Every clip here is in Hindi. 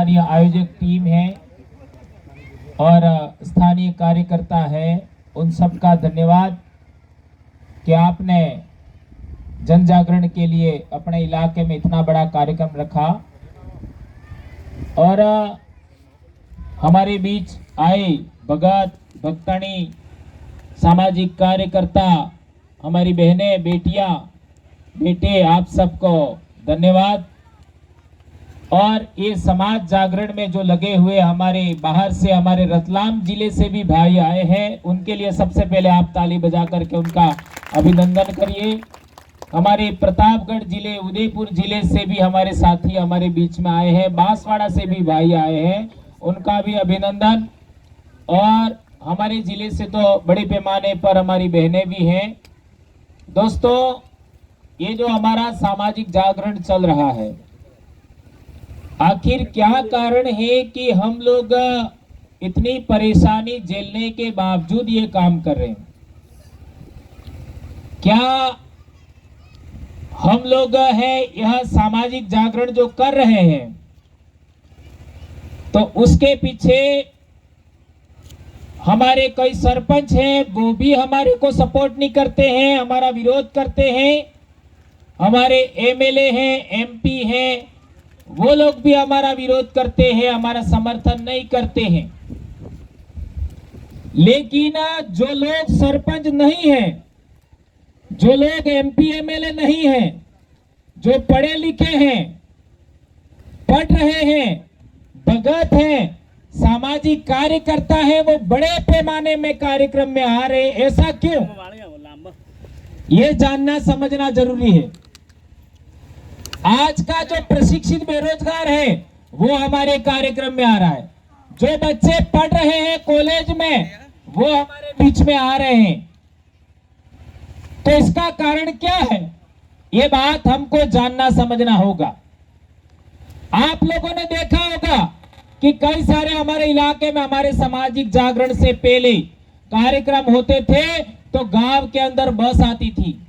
स्थानीय आयोजक टीम है और स्थानीय कार्यकर्ता है, उन सबका धन्यवाद कि आपने जन जागरण के लिए अपने इलाके में इतना बड़ा कार्यक्रम रखा। और हमारे बीच आए भगत भक्तनी सामाजिक कार्यकर्ता, हमारी बहनें बेटियां बेटे, आप सबको धन्यवाद। और ये समाज जागरण में जो लगे हुए हमारे बाहर से, हमारे रतलाम जिले से भी भाई आए हैं, उनके लिए सबसे पहले आप ताली बजा करके उनका अभिनंदन करिए। हमारे प्रतापगढ़ जिले, उदयपुर जिले से भी हमारे साथी हमारे बीच में आए हैं, बांसवाड़ा से भी भाई आए हैं, उनका भी अभिनंदन। और हमारे जिले से तो बड़े पैमाने पर हमारी बहनें भी हैं। दोस्तों, ये जो हमारा सामाजिक जागरण चल रहा है, आखिर क्या कारण है कि हम लोग इतनी परेशानी झेलने के बावजूद ये काम कर रहे हैं? क्या हम लोग है यह सामाजिक जागरण जो कर रहे हैं, तो उसके पीछे हमारे कई सरपंच हैं, वो भी हमारे को सपोर्ट नहीं करते हैं, हमारा विरोध करते हैं। हमारे एमएलए हैं, एमपी हैं, वो लोग भी हमारा विरोध करते हैं, हमारा समर्थन नहीं करते हैं। लेकिन जो लोग सरपंच नहीं हैं, जो लोग एमपी एमएलए नहीं हैं, जो पढ़े लिखे हैं, पढ़ रहे हैं, भगत हैं, सामाजिक कार्यकर्ता है, वो बड़े पैमाने में कार्यक्रम में आ रहे हैं। ऐसा क्यों? ये जानना समझना जरूरी है। आज का जो प्रशिक्षित बेरोजगार है वो हमारे कार्यक्रम में आ रहा है, जो बच्चे पढ़ रहे हैं कॉलेज में वो हमारे बीच में आ रहे हैं। तो इसका कारण क्या है? ये बात हमको जानना समझना होगा। आप लोगों ने देखा होगा कि कई सारे हमारे इलाके में हमारे सामाजिक जागरण से पहले कार्यक्रम होते थे तो गांव के अंदर बस आती थी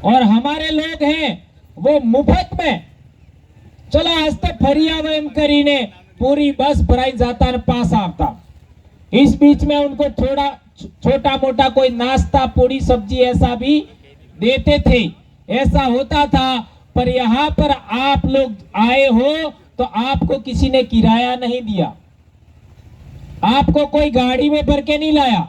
और हमारे लोग हैं वो मुफ्त में चलो आज तो फरिया वयम करीने पूरी बस भराई जाता न पास आता। इस बीच में उनको थोड़ा छोटा मोटा कोई नाश्ता पूरी सब्जी ऐसा भी देते थे, ऐसा होता था। पर यहाँ पर आप लोग आए हो तो आपको किसी ने किराया नहीं दिया, आपको कोई गाड़ी में भर के नहीं लाया,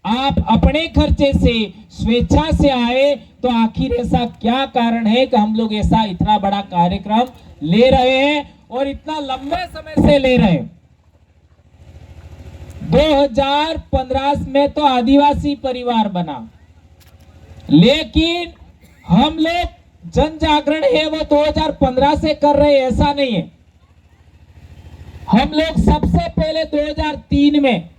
आप अपने खर्चे से स्वेच्छा से आए। तो आखिर ऐसा क्या कारण है कि हम लोग ऐसा इतना बड़ा कार्यक्रम ले रहे हैं और इतना लंबे समय से ले रहे हैं? 2015 में तो आदिवासी परिवार बना, लेकिन हम लोग जन जागरण है वो 2015 से कर रहे हैं, ऐसा नहीं है। हम लोग सबसे पहले 2003 में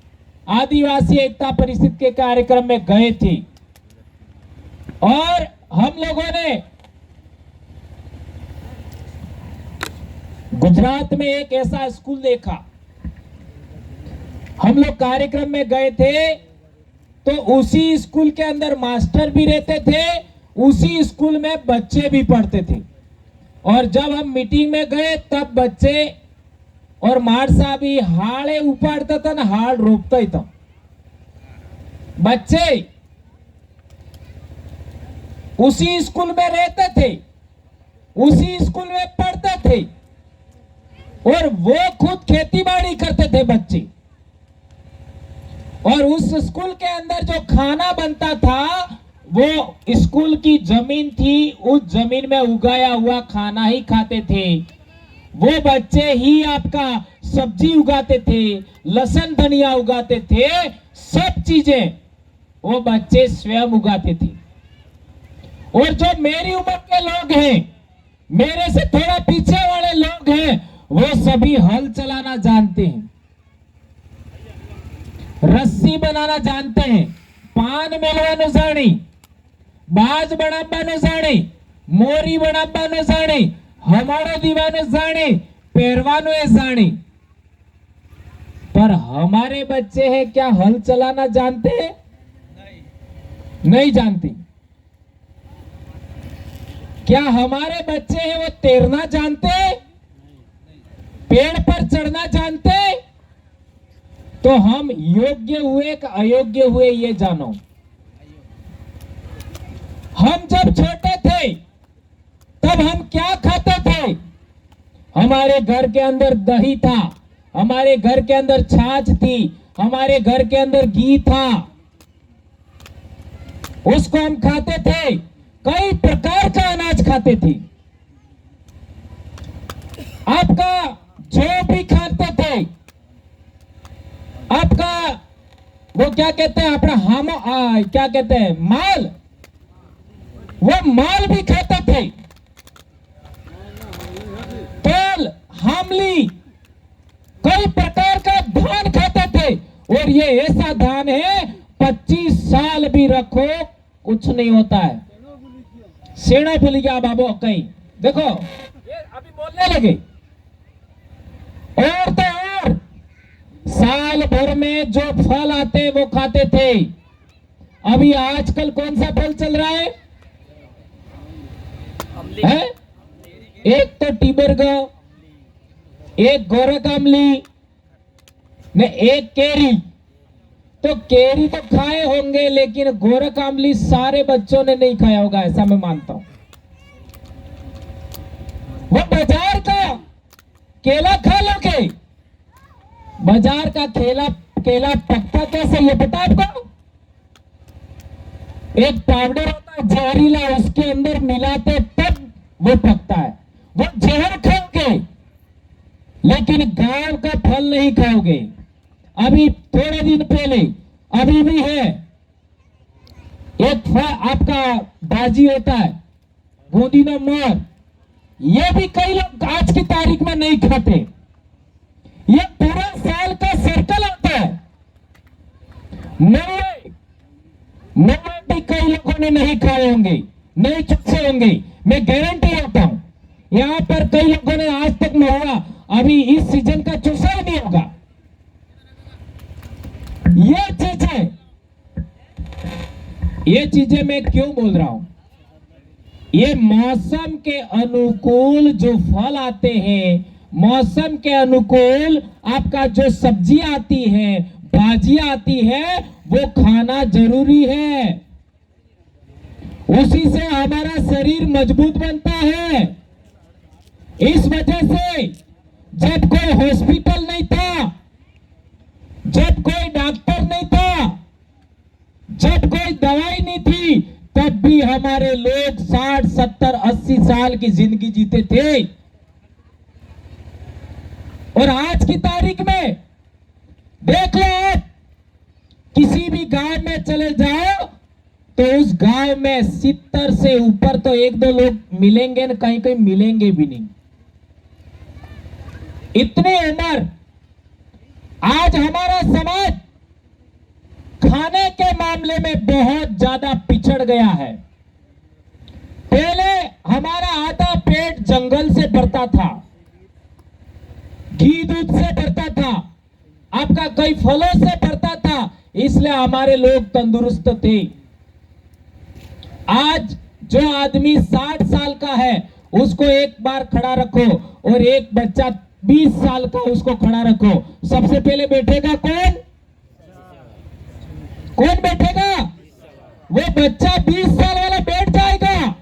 आदिवासी एकता परिषद के कार्यक्रम में गए थे और हम लोगों ने गुजरात में एक ऐसा स्कूल देखा। हम लोग कार्यक्रम में गए थे तो उसी स्कूल के अंदर मास्टर भी रहते थे, उसी स्कूल में बच्चे भी पढ़ते थे। और जब हम मीटिंग में गए तब बच्चे और मारसा भी हाड़े उपाड़ता था ना, हाड़ रोपता ही था। बच्चे उसी स्कूल में रहते थे, उसी स्कूल में पढ़ते थे और वो खुद खेती बाड़ी करते थे बच्चे। और उस स्कूल के अंदर जो खाना बनता था वो स्कूल की जमीन थी, उस जमीन में उगाया हुआ खाना ही खाते थे। वो बच्चे ही आपका सब्जी उगाते थे, लहसुन धनिया उगाते थे, सब चीजें वो बच्चे स्वयं उगाते थे। और जो मेरी उम्र के लोग हैं, मेरे से थोड़ा पीछे वाले लोग हैं, वो सभी हल चलाना जानते हैं, रस्सी बनाना जानते हैं, पान मेलवानो जाने, बाज बनावनो जाने, मोरी बनावनो जाने, हमारा दीवानो जाने, पहरवानो है जाने। पर हमारे बच्चे हैं क्या हल चलाना जानते हैं? नहीं जानते। क्या हमारे बच्चे हैं वो तैरना जानते हैं? पेड़ पर चढ़ना जानते तो हम योग्य हुए कि अयोग्य हुए ये जानो। हम जब छोटे थे तब हम क्या खाते थे? हमारे घर के अंदर दही था, हमारे घर के अंदर छाछ थी, हमारे घर के अंदर घी था, उसको हम खाते थे। कई प्रकार का अनाज खाते थे। आपका जो भी खाते थे, आपका वो क्या कहते हैं, अपना क्या कहते हैं, माल, वो माल भी खाते थे। तेल, हामली, कई प्रकार का धान खाते थे। और ये ऐसा धान है 25 साल भी रखो कुछ नहीं होता है। सेना भूल गया बाबू कहीं, देखो ये अभी बोलने लगे। और तो और साल भर में जो फल आते वो खाते थे। अभी आजकल कौन सा फल चल रहा है? एक तो टीबर्ग, एक गोरकामली ने एक केरी। तो केरी तो खाए होंगे लेकिन गोरकामली सारे बच्चों ने नहीं खाया होगा, ऐसा मैं मानता हूं। वो बाजार का केला खा लोगे। बाजार का केला पकता कैसे ये पता आपको? एक पाउडर होता है जहरीला, उसके अंदर मिलाते तब वो पकता है। वो जहर खाओगे लेकिन गांव का फल नहीं खाओगे। अभी थोड़े दिन पहले, अभी भी है, एक फल आपका बाजी होता है बूंदी न मोर, ये भी कई लोग आज की तारीख में नहीं खाते। ये पूरा साल का सर्कल होता है। मैं भी कई लोगों ने नहीं खाए होंगे, नहीं चुपसे होंगे, मैं गारंटी देता हूं। यहां पर कई लोगों ने आज तक महुआ अभी इस सीजन का चूसा ही नहीं होगा। ये चीजें मैं क्यों बोल रहा हूं? ये मौसम के अनुकूल जो फल आते हैं, मौसम के अनुकूल आपका जो सब्जी आती है, भाजी आती है, वो खाना जरूरी है। उसी से हमारा शरीर मजबूत बनता है। इस वजह से जब कोई हॉस्पिटल नहीं था, जब कोई डॉक्टर नहीं था, जब कोई दवाई नहीं थी, तब भी हमारे लोग 60, 70, 80 साल की जिंदगी जीते थे। और आज की तारीख में देख लो, आप किसी भी गांव में चले जाओ तो उस गांव में 70 से ऊपर तो 1-2 लोग मिलेंगे न, कहीं कहीं मिलेंगे भी नहीं। इतनी उम्र आज हमारा समाज खाने के मामले में बहुत ज्यादा पिछड़ गया है। पहले हमारा आधा पेट जंगल से भरता था, घी दूध से भरता था, आपका कई फलों से भरता था, इसलिए हमारे लोग तंदुरुस्त थे। आज जो आदमी 60 साल का है उसको एक बार खड़ा रखो और एक बच्चा 20 साल का उसको खड़ा रखो, सबसे पहले बैठेगा कौन? कौन बैठेगा? वो बच्चा 20 साल वाला बैठ जाएगा।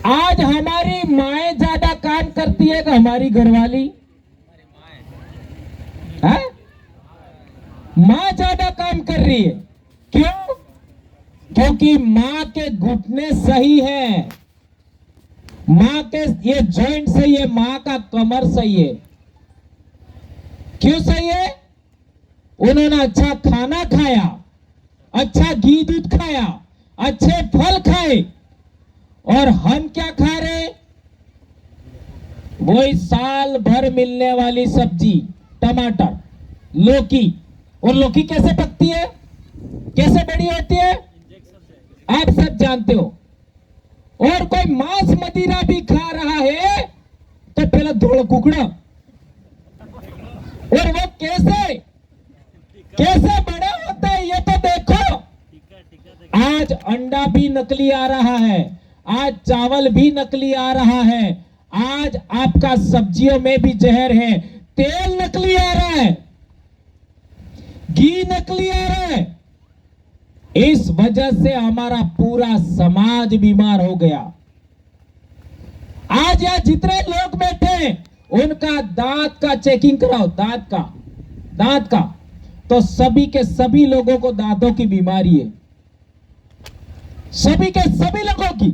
आज हमारी माएं ज्यादा काम करती है कि हमारी घरवाली? है? मां ज्यादा काम कर रही है। क्यों? क्योंकि मां के घुटने सही है, मां के ये जॉइंट सही है, मां का कमर सही है। क्यों सही है? उन्होंने अच्छा खाना खाया, अच्छा घी दूध खाया, अच्छे फल खाए। और हम क्या खा रहे? वही साल भर मिलने वाली सब्जी, टमाटर, लौकी। और लौकी कैसे पकती है, कैसे बड़ी होती है, आप सब जानते हो। और कोई मांस मदिरा भी खा रहा है तो पहले धोड़ कुकड़ा, और वो कैसे कैसे बड़ा होता है ये तो देखो। आज अंडा भी नकली आ रहा है, आज चावल भी नकली आ रहा है, आज आपका सब्जियों में भी जहर है, तेल नकली आ रहा है, घी नकली आ रहा है। इस वजह से हमारा पूरा समाज बीमार हो गया। आज यहां जितने लोग बैठे हैं उनका दांत का चेकिंग कराओ, दांत का तो सभी के सभी लोगों को दांतों की बीमारी है, सभी के सभी लोगों की।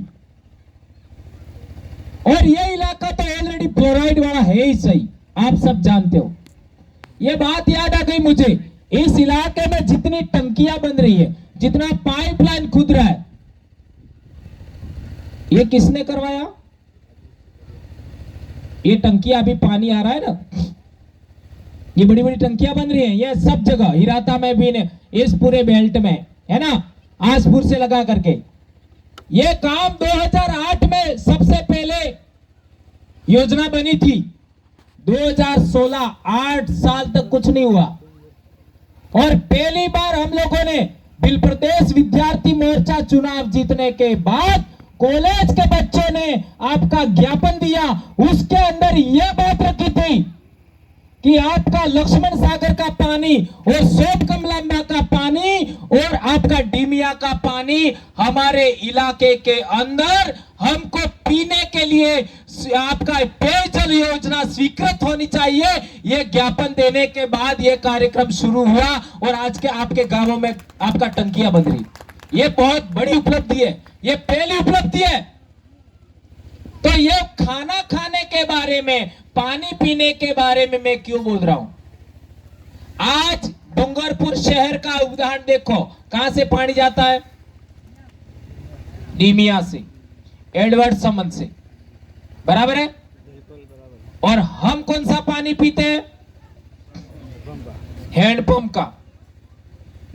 और यह इलाका तो ऑलरेडी फ्लोराइड वाला है ही सही, आप सब जानते हो। यह बात याद आ गई मुझे, इस इलाके में जितनी टंकियां बन रही है, जितना पाइपलाइन खुद रहा है, ये किसने करवाया? ये टंकियां अभी पानी आ रहा है ना, ये बड़ी बड़ी टंकियां बन रही हैं, ये सब जगह हिराता में भी ने, इस पूरे बेल्ट में है ना, आसपुर से लगा करके। ये काम 2008 में सबसे पहले योजना बनी थी, 2016 8 साल तक कुछ नहीं हुआ। और पहली बार हम लोगों ने बिल प्रदेश विद्यार्थी मोर्चा चुनाव जीतने के बाद कॉलेज के बच्चों ने आपका ज्ञापन दिया, उसके अंदर यह बात रखी थी कि आपका लक्ष्मण सागर का पानी और सोम कमलांबा का पानी और आपका डीमिया का पानी हमारे इलाके के अंदर हमको पीने के लिए आपका पेयजल योजना स्वीकृत होनी चाहिए। यह ज्ञापन देने के बाद यह कार्यक्रम शुरू हुआ और आज के आपके गांवों में आपका टंकियां बन रही। यह बहुत बड़ी उपलब्धि है, यह पहली उपलब्धि है। तो ये खाना खाने के बारे में, पानी पीने के बारे में मैं क्यों बोल रहा हूं? आज डूंगरपुर शहर का उदाहरण देखो, कहां से पानी जाता है? डीमिया से, एडवर्ड समन से, बराबर है। और हम कौन सा पानी पीते हैं? हैंडपंप का,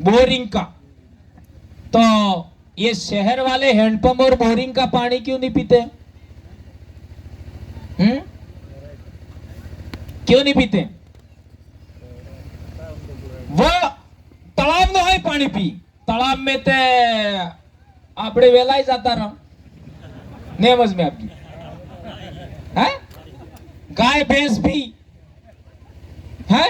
बोरिंग का। तो ये शहर वाले हैंडपंप और बोरिंग का पानी क्यों नहीं पीते? क्यों नहीं पीते? वो तलाब नो है पानी पी, तलाब में ते आपड़े वेला ही जाता रहा नेमज में आपकी है, गाय भैंस भी है,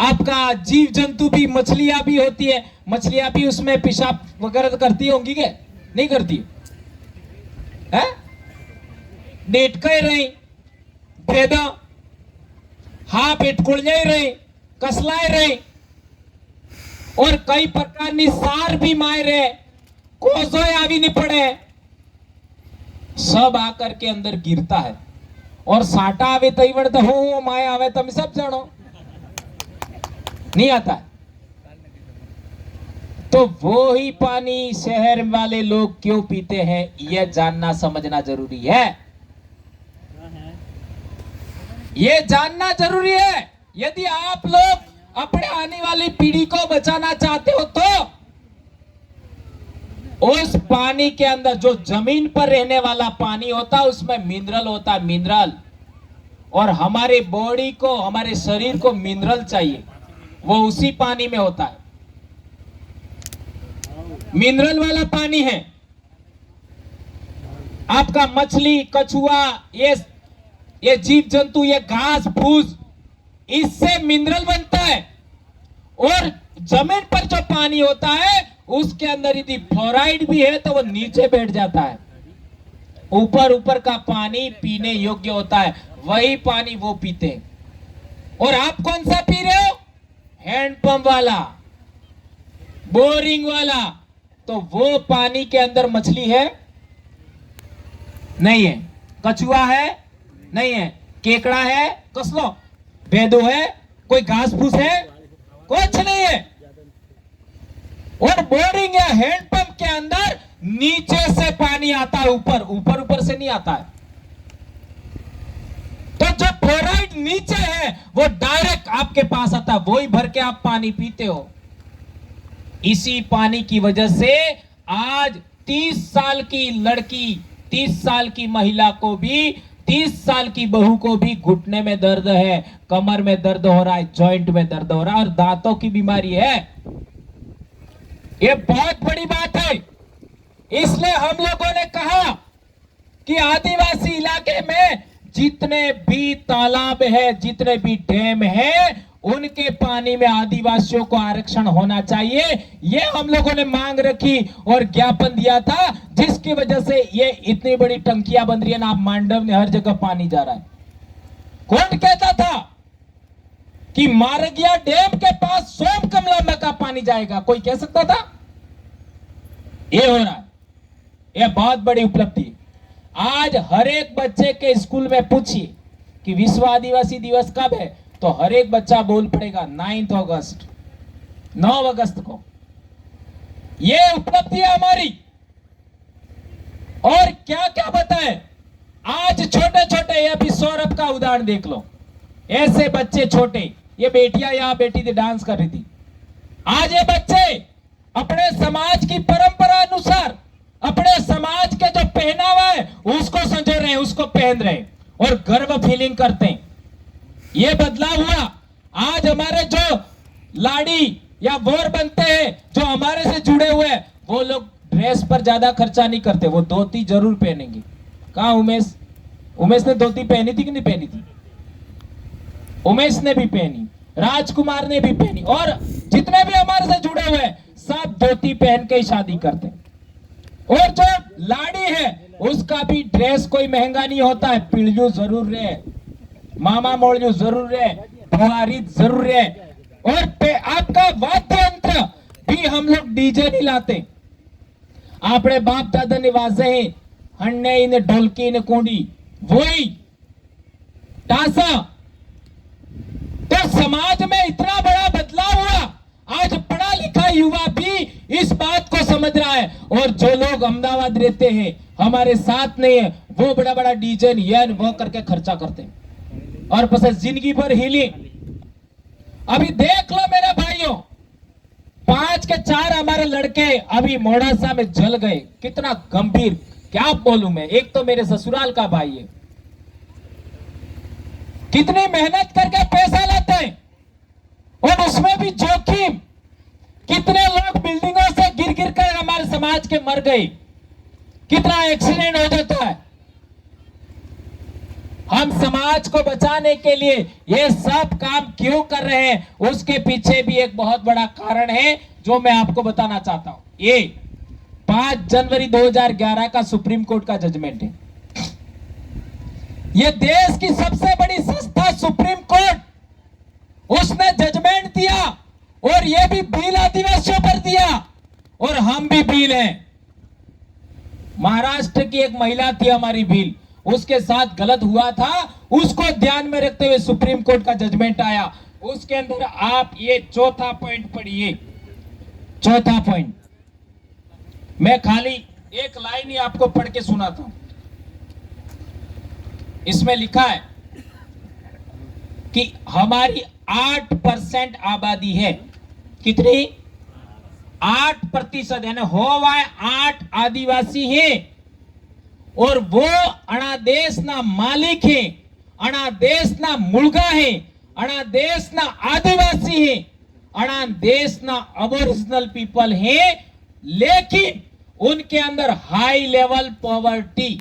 आपका जीव जंतु भी, मछलियां भी होती है, मछलियां भी उसमें पेशाब वगैरह करती होंगी के नहीं करती है? डेटके रही भेदा हा पेटकुळजाई रही, कसलाय रही, और कई प्रकार की सार भी माय रहे, कोजोय आवी नहीं पड़े, सब आकर के अंदर गिरता है। और साटा आवे तई वड़ तो हो माया आवे तुम सब जानो, नहीं आता है। तो वो ही पानी शहर वाले लोग क्यों पीते हैं, यह जानना समझना जरूरी है, ये जानना जरूरी है। यदि आप लोग अपने आने वाली पीढ़ी को बचाना चाहते हो तो उस पानी के अंदर जो जमीन पर रहने वाला पानी होता है उसमें मिनरल होता है, मिनरल। और हमारे बॉडी को, हमारे शरीर को मिनरल चाहिए, वो उसी पानी में होता है, मिनरल वाला पानी है। आपका मछली, कछुआ, ये जीव जंतु, ये घास फूस, इससे मिनरल बनता है। और जमीन पर जो पानी होता है उसके अंदर यदि फ्लोराइड भी है तो वो नीचे बैठ जाता है, ऊपर ऊपर का पानी पीने योग्य होता है, वही पानी वो पीते हैं। और आप कौन सा पी रहे हो? हैंडपंप वाला, बोरिंग वाला। तो वो पानी के अंदर मछली है नहीं है, कछुआ है नहीं है, केकड़ा है कसलो, भेदो है, कोई घास फूस है, कुछ नहीं है। और बोरिंग या हैंडपंप के अंदर नीचे से पानी आता है, ऊपर से नहीं आता है। तो जो फ्लोराइड नीचे है वो डायरेक्ट आपके पास आता है, वही भर के आप पानी पीते हो। इसी पानी की वजह से आज 30 साल की लड़की, 30 साल की महिला को भी, 30 साल की बहू को भी घुटने में दर्द है, कमर में दर्द हो रहा है, जॉइंट में दर्द हो रहा है और दांतों की बीमारी है। ये बहुत बड़ी बात है। इसलिए हम लोगों ने कहा कि आदिवासी इलाके में जितने भी तालाब है, जितने भी डैम है, उनके पानी में आदिवासियों को आरक्षण होना चाहिए। ये हम लोगों ने मांग रखी और ज्ञापन दिया था, जिसकी वजह से ये इतनी बड़ी टंकियां बन रही है ना। आप मांडव ने हर जगह पानी जा रहा है। कौन कहता था कि मारगिया डैम के पास सोमकमला का पानी जाएगा? कोई कह सकता था? ये हो रहा है। ये बहुत बड़ी उपलब्धि। आज हर एक बच्चे के स्कूल में पूछिए कि विश्व आदिवासी दिवस कब है, तो हर एक बच्चा बोल पड़ेगा 9 अगस्त, 9 अगस्त को। ये उपलब्धि है हमारी। और क्या क्या बताए, आज छोटे छोटे, अभी सौरभ का उदाहरण देख लो। ऐसे बच्चे छोटे, ये बेटियां यहां बैठी थी, डांस कर रही थी। आज ये बच्चे अपने समाज की परंपरा अनुसार अपने समाज के जो पहनावा है उसको संजो रहे हैं, उसको पहन रहे हैं और गर्व फीलिंग करते हैं। ये बदलाव हुआ। आज हमारे जो लाड़ी या वोर बनते हैं, जो हमारे से जुड़े हुए हैं, वो लोग ड्रेस पर ज्यादा खर्चा नहीं करते, वो धोती जरूर पहनेंगे। कहा उमेश? उमेश ने धोती पहनी थी कि नहीं पहनी थी? उमेश ने भी पहनी, राजकुमार ने भी पहनी, और जितने भी हमारे से जुड़े हुए हैं सब धोती पहन के ही शादी करते हैं। और जो लाड़ी है उसका भी ड्रेस कोई महंगा नहीं होता है, पिड़जू जरूर रहे, मामा मोड़जू जरूर रहे, बुहारी जरूर रहे, और आपका वाद्य यंत्र भी हम लोग डीजे नहीं लाते। आपने बाप दादा ने वाजे हैं, हन्ने ने ढोलकी ने कोंडी, वही टासा। तो समाज में इतना बड़ा बदलाव हुआ। आज पढ़ा लिखा युवा भी इस बात को समझ रहा है, और जो लोग अहमदाबाद रहते हैं, हमारे साथ नहीं है, वो बड़ा बड़ा डीजे ये वो करके खर्चा करते हैं और बस जिंदगी भर हिली। अभी देख लो मेरे भाइयों, 5 के 4 हमारे लड़के अभी मोड़ासा में जल गए। कितना गंभीर, क्या बोलूं मैं। एक तो मेरे ससुराल का भाई है, कितनी मेहनत करके पैसा लाते हैं और उसमें भी जोखिम। कितने लोग बिल्डिंगों से गिर गिर कर हमारे समाज के मर गए, कितना एक्सीडेंट हो जाता है। हम समाज को बचाने के लिए ये सब काम क्यों कर रहे हैं, उसके पीछे भी एक बहुत बड़ा कारण है जो मैं आपको बताना चाहता हूं। ये 5 जनवरी 2011 का सुप्रीम कोर्ट का जजमेंट है। ये देश की सबसे बड़ी संस्था सुप्रीम कोर्ट, उसने जजमेंट दिया, और ये भी बिल आदिवासियों पर दिया, और हम भी बिल हैं। महाराष्ट्र की एक महिला थी हमारी बिल, उसके साथ गलत हुआ था, उसको ध्यान में रखते हुए सुप्रीम कोर्ट का जजमेंट आया। उसके अंदर आप ये चौथा पॉइंट पढ़िए। चौथा पॉइंट मैं खाली एक लाइन ही आपको पढ़ के सुनाता हूं। इसमें लिखा है कि हमारी 8% आबादी है। कितनी? 8%, यानी होवाय 8 आदिवासी है, और वो अणा देश ना मालिक है, अणा देश ना मुलगा है, अणा देश ना आदिवासी है, अणा देश ना अबोरिजिनल पीपल है, लेकिन उनके अंदर हाई लेवल पॉवर्टी।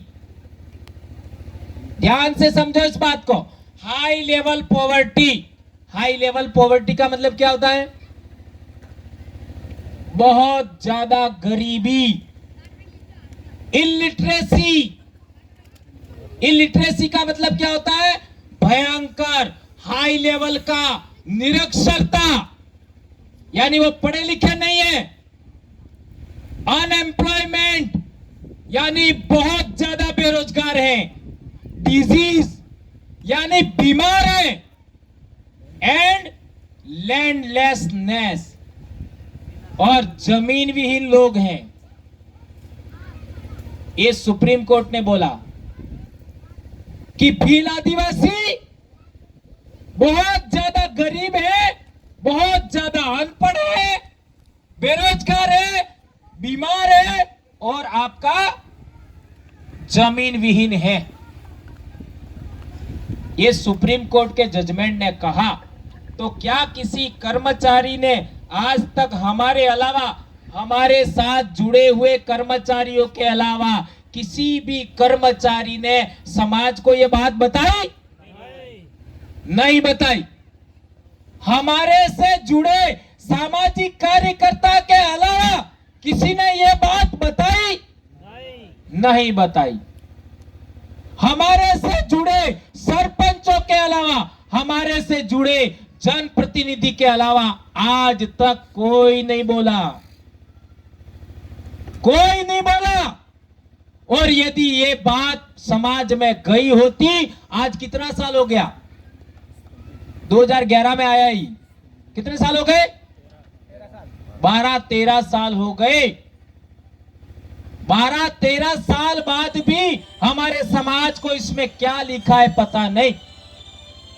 ध्यान से समझो इस बात को। High level poverty, high level poverty का मतलब क्या होता है? बहुत ज्यादा गरीबी, इलिटरेसी। इलिटरेसी का मतलब क्या होता है? भयंकर हाई लेवल का निरक्षरता, यानी वो पढ़े लिखे नहीं है। अनएम्प्लॉयमेंट, यानी बहुत ज्यादा बेरोजगार है। डिजीज, यानी बीमार है। एंड लैंडलेसनेस, और जमीन विहीन लोग हैं। ये सुप्रीम कोर्ट ने बोला कि भील आदिवासी बहुत ज्यादा गरीब है, बहुत ज्यादा अनपढ़ है, बेरोजगार है, बीमार है, और आपका जमीन विहीन है। ये सुप्रीम कोर्ट के जजमेंट ने कहा। तो क्या किसी कर्मचारी ने आज तक हमारे अलावा, हमारे साथ जुड़े हुए कर्मचारियों के अलावा, किसी भी कर्मचारी ने समाज को ये बात बताई? नहीं बताई। हमारे से जुड़े सामाजिक कार्यकर्ता के अलावा किसी ने ये बात बताई? नहीं बताई। हमारे से जुड़े सरपंचों के अलावा, हमारे से जुड़े जनप्रतिनिधि के अलावा आज तक कोई नहीं बोला, कोई नहीं बोला। और यदि ये बात समाज में गई होती, आज कितना साल हो गया? 2011 में आया ही, कितने साल हो गए? 12-13 साल हो गए। 12-13 साल बाद भी हमारे समाज को इसमें क्या लिखा है पता नहीं।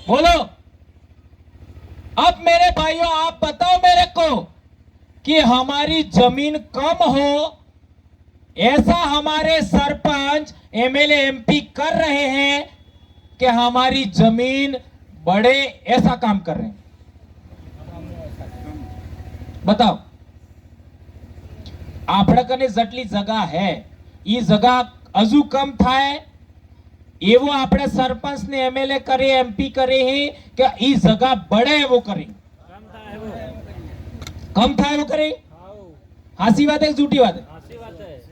बोलो, अब मेरे भाइयों आप बताओ मेरे को कि हमारी जमीन कम हो ऐसा हमारे सरपंच, एमएलए, एमपी कर रहे हैं कि हमारी जमीन बड़े ऐसा काम कर रहे हैं? बताओ। આપણા કને જેટલી જગા હે ઈ જગા હજુ કમ થાય એવો આપણે સરપંચ ને એમએલએ કરે, એમપી કરે હે કે ઈ જગા બળે એવો કરે? કમ થાય એવો કરે? હાસી વાત है झूठी बात है?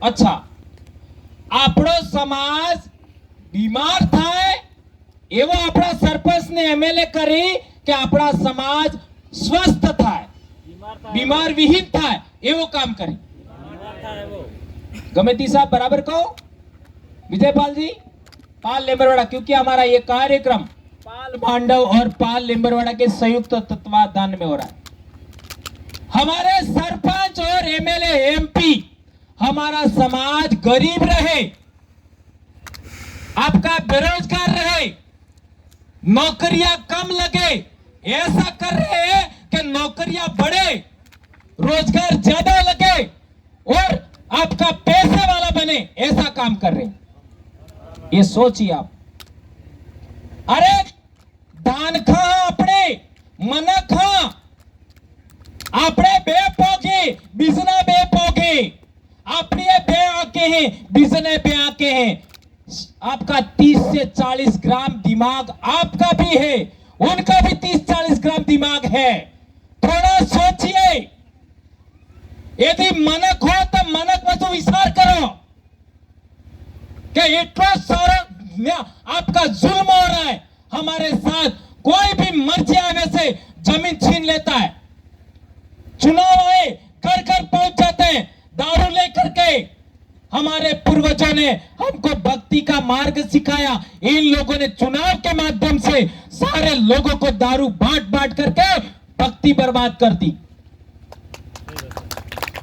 अच्छा, આપણો સમાજ બીમાર થાય એવો આપણા સરપંચ ને એમએલએ કરી કે આપણા સમાજ સ્વસ્થ થાય, બીમાર વિહીન થાય એવો કામ કરે। गमेती साहब बराबर कहो, विजयपाल जी, पाल लेम्बरवाड़ा, क्योंकि हमारा ये कार्यक्रम पाल मांडव और पाल लेम्बरवाड़ा के संयुक्त तत्वाधान में हो रहा है। हमारे सरपंच और एमएलए, एमपी, हमारा समाज गरीब रहे, आपका बेरोजगार रहे, नौकरियां कम लगे, ऐसा कर रहे हैं कि नौकरियां बढ़े, रोजगार ज्यादा लगे और आपका पैसे वाला बने, ऐसा काम कर रहे हैं। ये सोचिए आप। अरे दान खा अपने मन खा, अपने बे पोगे बिजने बे पोगे, अपनी बे आके हैं बिजने बे आके हैं। आपका 30 से 40 ग्राम दिमाग आपका भी है, उनका भी 30-40 ग्राम दिमाग है। थोड़ा सोचिए, यदि मनक हो तो मनक में तो विचार करो कि इतना सारा आपका जुल्म हो रहा है हमारे साथ। कोई भी मर्जी आने से जमीन छीन लेता है, चुनाव आए घर घर पहुंच जाते हैं दारू लेकर के। हमारे पूर्वजों ने हमको भक्ति का मार्ग सिखाया, इन लोगों ने चुनाव के माध्यम से सारे लोगों को दारू बांट बांट करके भक्ति बर्बाद कर दी।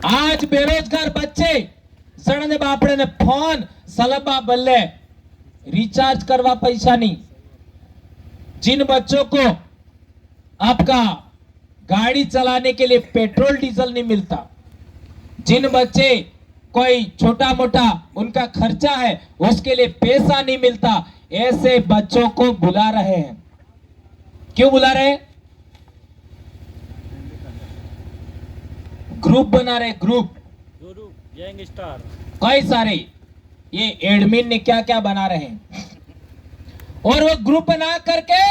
आज बेरोजगार बच्चे सड़ने बापड़े ने फोन सलबा बल्ले रिचार्ज करवा पैसा नहीं। जिन बच्चों को आपका गाड़ी चलाने के लिए पेट्रोल डीजल नहीं मिलता, जिन बच्चे कोई छोटा मोटा उनका खर्चा है उसके लिए पैसा नहीं मिलता, ऐसे बच्चों को बुला रहे हैं। क्यों बुला रहे हैं? ग्रुप बना रहे, ग्रुप गैंगस्टर कई सारे, ये एडमिन ने क्या क्या बना रहे हैं और वो ग्रुप बना करके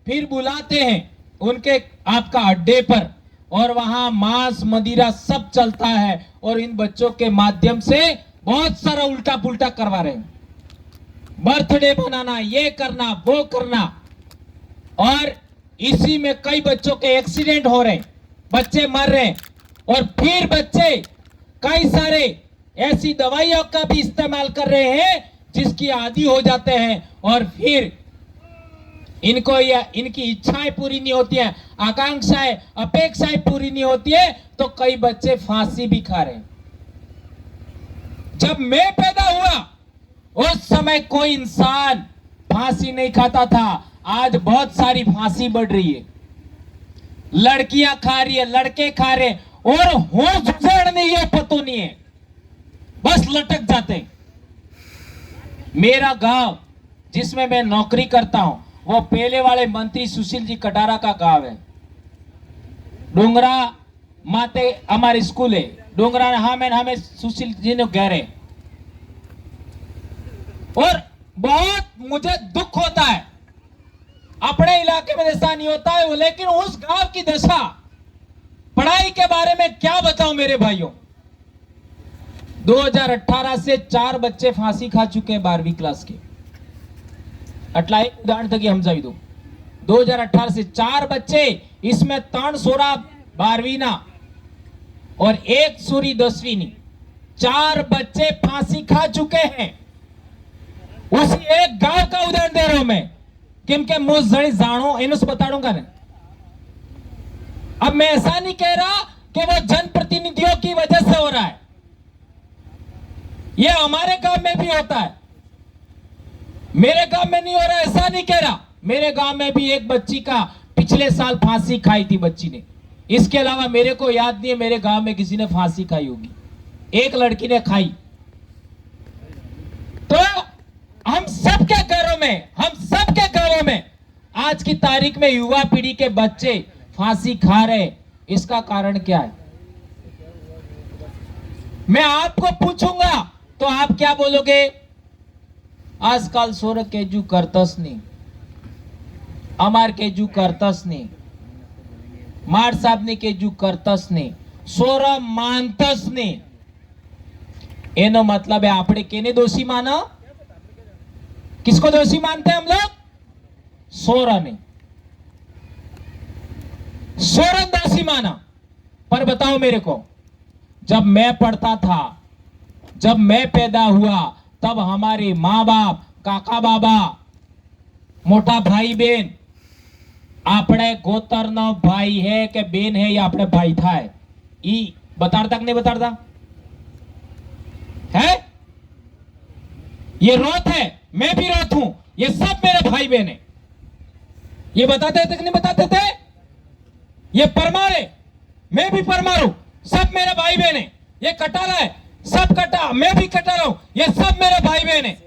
फिर बुलाते हैं उनके आपका अड्डे पर, और वहां मांस मदिरा सब चलता है और इन बच्चों के माध्यम से बहुत सारा उल्टा पुल्टा करवा रहे हैं। बर्थडे बनाना, ये करना, वो करना, और इसी में कई बच्चों के एक्सीडेंट हो रहे हैं, बच्चे मर रहे हैं। और फिर बच्चे कई सारे ऐसी दवाइयों का भी इस्तेमाल कर रहे हैं जिसकी आदी हो जाते हैं, और फिर इनको या इनकी इच्छाएं पूरी नहीं होती हैं, आकांक्षाएं, अपेक्षाएं पूरी नहीं होती है, तो कई बच्चे फांसी भी खा रहे हैं। जब मैं पैदा हुआ उस समय कोई इंसान फांसी नहीं खाता था, आज बहुत सारी फांसी बढ़ रही है। लड़कियां खा रही है, लड़के खा रहे हैं, और होश गुजर नहीं है, पतो नहीं है, बस लटक जाते। मेरा गांव जिसमें मैं नौकरी करता हूं वो पहले वाले मंत्री सुशील जी कटारा का गांव है। डोंगरा माते हमारी स्कूल है, डोंगरा हमें सुशील जी ने गहरे और बहुत मुझे दुख होता है, अपने इलाके में ऐसा नहीं होता है, लेकिन उस गांव की दशा, पढ़ाई के बारे में क्या बताऊं मेरे भाइयों। 2018 से 4 बच्चे फांसी खा चुके हैं 12वीं क्लास के। अटला एक उदाहरण था कि हम जावी दो 2018 से 4 बच्चे, इसमें 3 सोरा 12वीं ना और 1 सूरी 10वीं नी, 4 बच्चे फांसी खा चुके हैं। उसी एक गांव का उदाहरण दे रहा हूं मैं, क्योंकि मुझ जड़ी जानो इन बताऊंगा ना। अब मैं ऐसा नहीं कह रहा कि वो जनप्रतिनिधियों की वजह से हो रहा है, ये हमारे गांव में भी होता है, मेरे गांव में नहीं हो रहा, ऐसा नहीं कह रहा। मेरे गांव में भी एक बच्ची का पिछले साल फांसी खाई थी बच्ची ने। इसके अलावा मेरे को याद नहीं है मेरे गांव में किसी ने फांसी खाई होगी, एक लड़की ने खाई। तो हम सबके घरों में आज की तारीख में युवा पीढ़ी के बच्चे फांसी खा रहे, इसका कारण क्या है? मैं आपको पूछूंगा तो आप क्या बोलोगे? आजकल सोर केजू करतस नहीं, अमार केजू करतस नहीं, मार साहब ने केजू करतस नहीं, सोर मानतस नहीं। एनो मतलब है आपने केने दोषी माना? किसको दोषी मानते हैं हम लोग? सोरा ने, सोरन दोषी माना। पर बताओ मेरे को, जब मैं पढ़ता था, जब मैं पैदा हुआ, तब हमारे माँ बाप, काका बाबा, मोटा भाई बहन, आपने गोतर नो भाई है के बेन है या अपने भाई था है, ई बताता कि नहीं बताता है? ये रोत है, मैं भी रोत हूं, ये सब मेरे भाई बहन है। ये बताते थे कि नहीं बताते थे? ये परमार है, मैं भी परमार हूं, सब मेरे भाई बहन है। ये कटारा है, सब कटा, मैं भी कटारा हूं, ये सब मेरे भाई बहन है।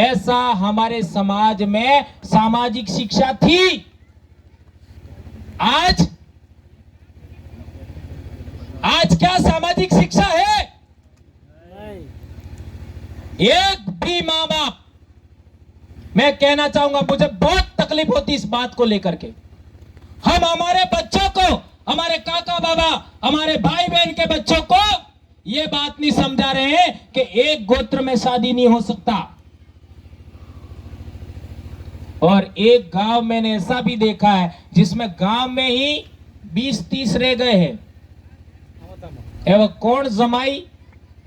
ऐसा हमारे समाज में सामाजिक शिक्षा थी। आज क्या सामाजिक शिक्षा है? एक भी मां बाप, मैं कहना चाहूंगा, मुझे बहुत तकलीफ होती इस बात को लेकर के। हम हमारे बच्चों को, हमारे काका बाबा, हमारे भाई बहन के बच्चों को यह बात नहीं समझा रहे हैं कि एक गोत्र में शादी नहीं हो सकता। और एक गांव मैंने ऐसा भी देखा है जिसमें गांव में ही 20-30 रह गए हैं। एवं कौन जमाई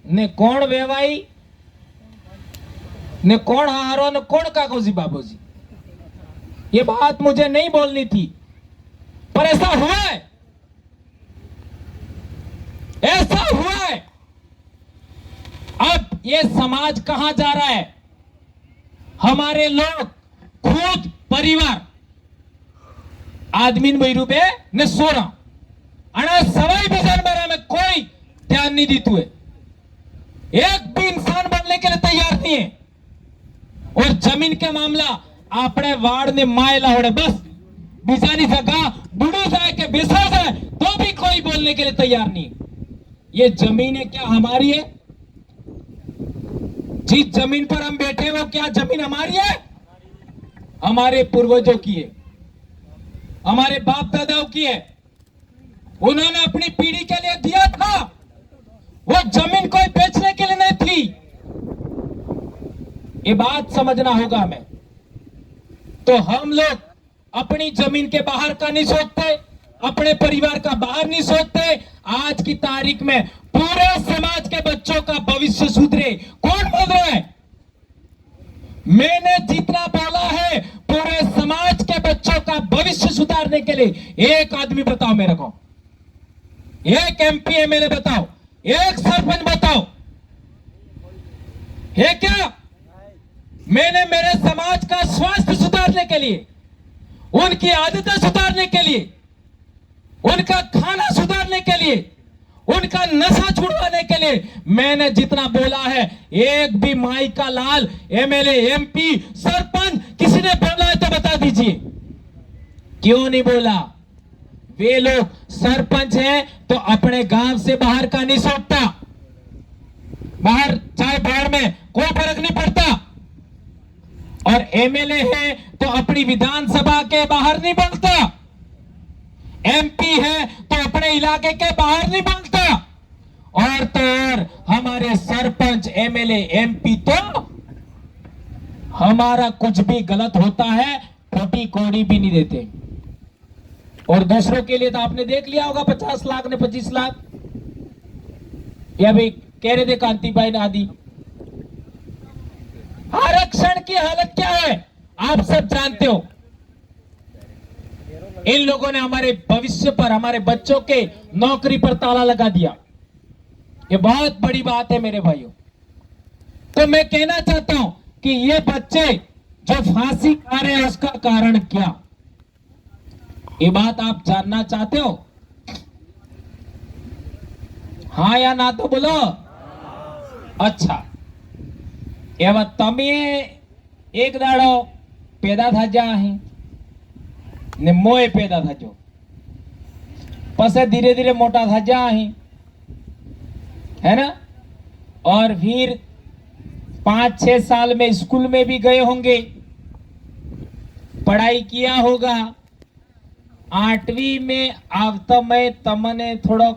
ने कौन वेवाई ने कौन हारो ने कौन काकोजी बाबूजी, ये बात मुझे नहीं बोलनी थी, पर ऐसा हुआ है, ऐसा हुआ है। अब ये समाज कहां जा रहा है? हमारे लोग खुद परिवार आदमी रूपे ने सोरा अना सवाई भी जानवर में कोई ध्यान नहीं दी तुए, एक भी इंसान बनने के लिए तैयार नहीं है। और जमीन के मामला आपने वार्ड ने माए लावड़े, बस बिजानी सका बुढ़ो जाए के बेसा जाए तो भी कोई बोलने के लिए तैयार नहीं। ये जमीन है क्या हमारी है? जिस जमीन पर हम बैठे वो क्या जमीन हमारी है? हमारे पूर्वजों की है, हमारे बाप दादाओं की है। उन्होंने अपनी पीढ़ी के लिए दिया था, वो जमीन कोई बेचने के लिए नहीं थी। ये बात समझना होगा हमें। तो हम लोग अपनी जमीन के बाहर का नहीं सोचते, अपने परिवार का बाहर नहीं सोचते। आज की तारीख में पूरे समाज के बच्चों का भविष्य सुधरे, कौन बोल रहा है? मैंने जितना बोला है, पूरे समाज के बच्चों का भविष्य सुधारने के लिए एक आदमी बताओ मेरे को, एक एमपी एमएलए बताओ, एक सरपंच बताओ, है क्या? मैंने मेरे समाज का स्वास्थ्य सुधारने के लिए, उनकी आदतें सुधारने के लिए, उनका खाना सुधारने के लिए, उनका नशा छुड़वाने के लिए मैंने जितना बोला है, एक भी माई का लाल एमएलए एमपी सरपंच किसी ने बोला है तो बता दीजिए, क्यों नहीं बोला? वे लोग सरपंच हैं तो अपने गांव से बाहर का नहीं सोचता, बाहर चाहे बाहर में कोई फर्क नहीं पड़ता। और एमएलए है तो अपनी विधानसभा के बाहर नहीं बोलता, एमपी है तो अपने इलाके के बाहर नहीं बोलता, और तो और हमारे सरपंच एमएलए एमपी तो हमारा कुछ भी गलत होता है छोटी कौड़ी भी नहीं देते। और दूसरों के लिए तो आपने देख लिया होगा 50 लाख ने 25 लाख, या भाई कह रहे थे कांति भाई ने आदि। आरक्षण की हालत क्या है आप सब जानते हो। इन लोगों ने हमारे भविष्य पर, हमारे बच्चों के नौकरी पर ताला लगा दिया। ये बहुत बड़ी बात है मेरे भाइयों। तो मैं कहना चाहता हूं कि ये बच्चे जो फांसी खा रहे हैं उसका कारण क्या, ये बात आप जानना चाहते हो? हाँ या ना तो बोलो। अच्छा, एवं तमे एक दाड़ो पैदा था जा ने मोए पैदा था जो पसे धीरे धीरे मोटा था जा है ना। और फिर 5-6 साल में स्कूल में भी गए होंगे, पढ़ाई किया होगा। 8वीं में आवता मैं तमने थोड़ा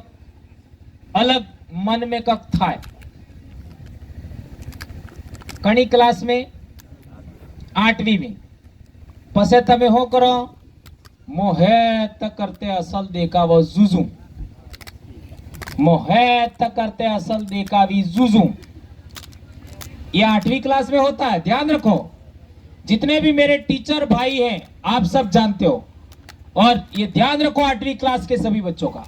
अलग मन में कक था। कणी क्लास में 8वीं में पसे तमे हो करो मोहे तक करते असल देखा वो जुजू, मोहे तक करते असल देखा भी जुजू। ये 8वीं क्लास में होता है, ध्यान रखो। जितने भी मेरे टीचर भाई हैं आप सब जानते हो, और ये ध्यान रखो 8वीं क्लास के सभी बच्चों का,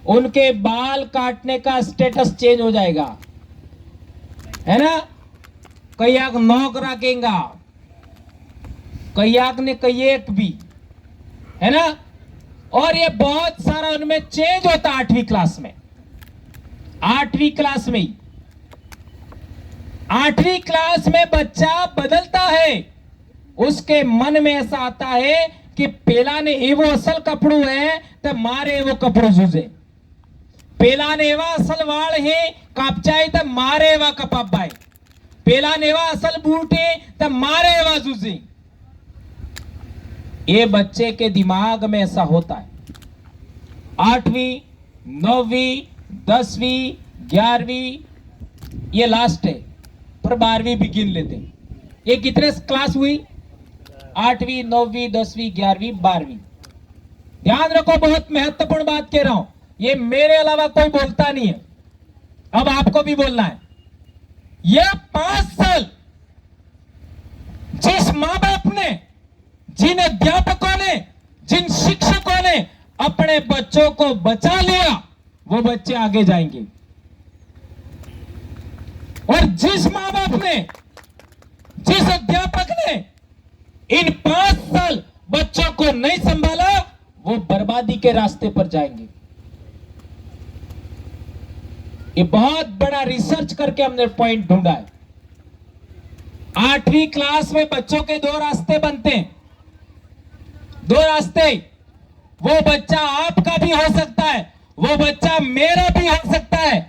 उनके बाल काटने का स्टेटस चेंज हो जाएगा, है ना। कईयाक नौक रखेगा, कईयाक ने कईएक भी, है ना। और ये बहुत सारा उनमें चेंज होता है 8वीं क्लास में। 8वीं क्लास में ही 8वीं क्लास में बच्चा बदलता है। उसके मन में ऐसा आता है कि पेला ने एवो असल कपड़ू है तो मारे वो कपड़ो जूझे, पेला ने एवा असल वाल है कापचाई तो मारे एवा कपाबाई, पेला ने एवा असल बूट है तो मारे एवा जूझे। ये बच्चे के दिमाग में ऐसा होता है। 8वीं 9वीं 10वीं 11वीं ये लास्ट है, पर 12वीं भी गिन लेते। ये कितने क्लास हुई? 8वीं 9वीं 10वीं 11वीं 12वीं। ध्यान रखो, बहुत महत्वपूर्ण बात कह रहा हूं, ये मेरे अलावा कोई बोलता नहीं है, अब आपको भी बोलना है। ये 5 साल जिस मां बाप ने, जिन अध्यापकों ने, जिन शिक्षकों ने अपने बच्चों को बचा लिया, वो बच्चे आगे जाएंगे। और जिस मां बाप ने, जिस अध्यापक ने इन 5 साल बच्चों को नहीं संभाला, वो बर्बादी के रास्ते पर जाएंगे। ये बहुत बड़ा रिसर्च करके हमने पॉइंट ढूंढा है। 8वीं क्लास में बच्चों के 2 रास्ते बनते हैं, 2 रास्ते। वो बच्चा आपका भी हो सकता है, वो बच्चा मेरा भी हो सकता है,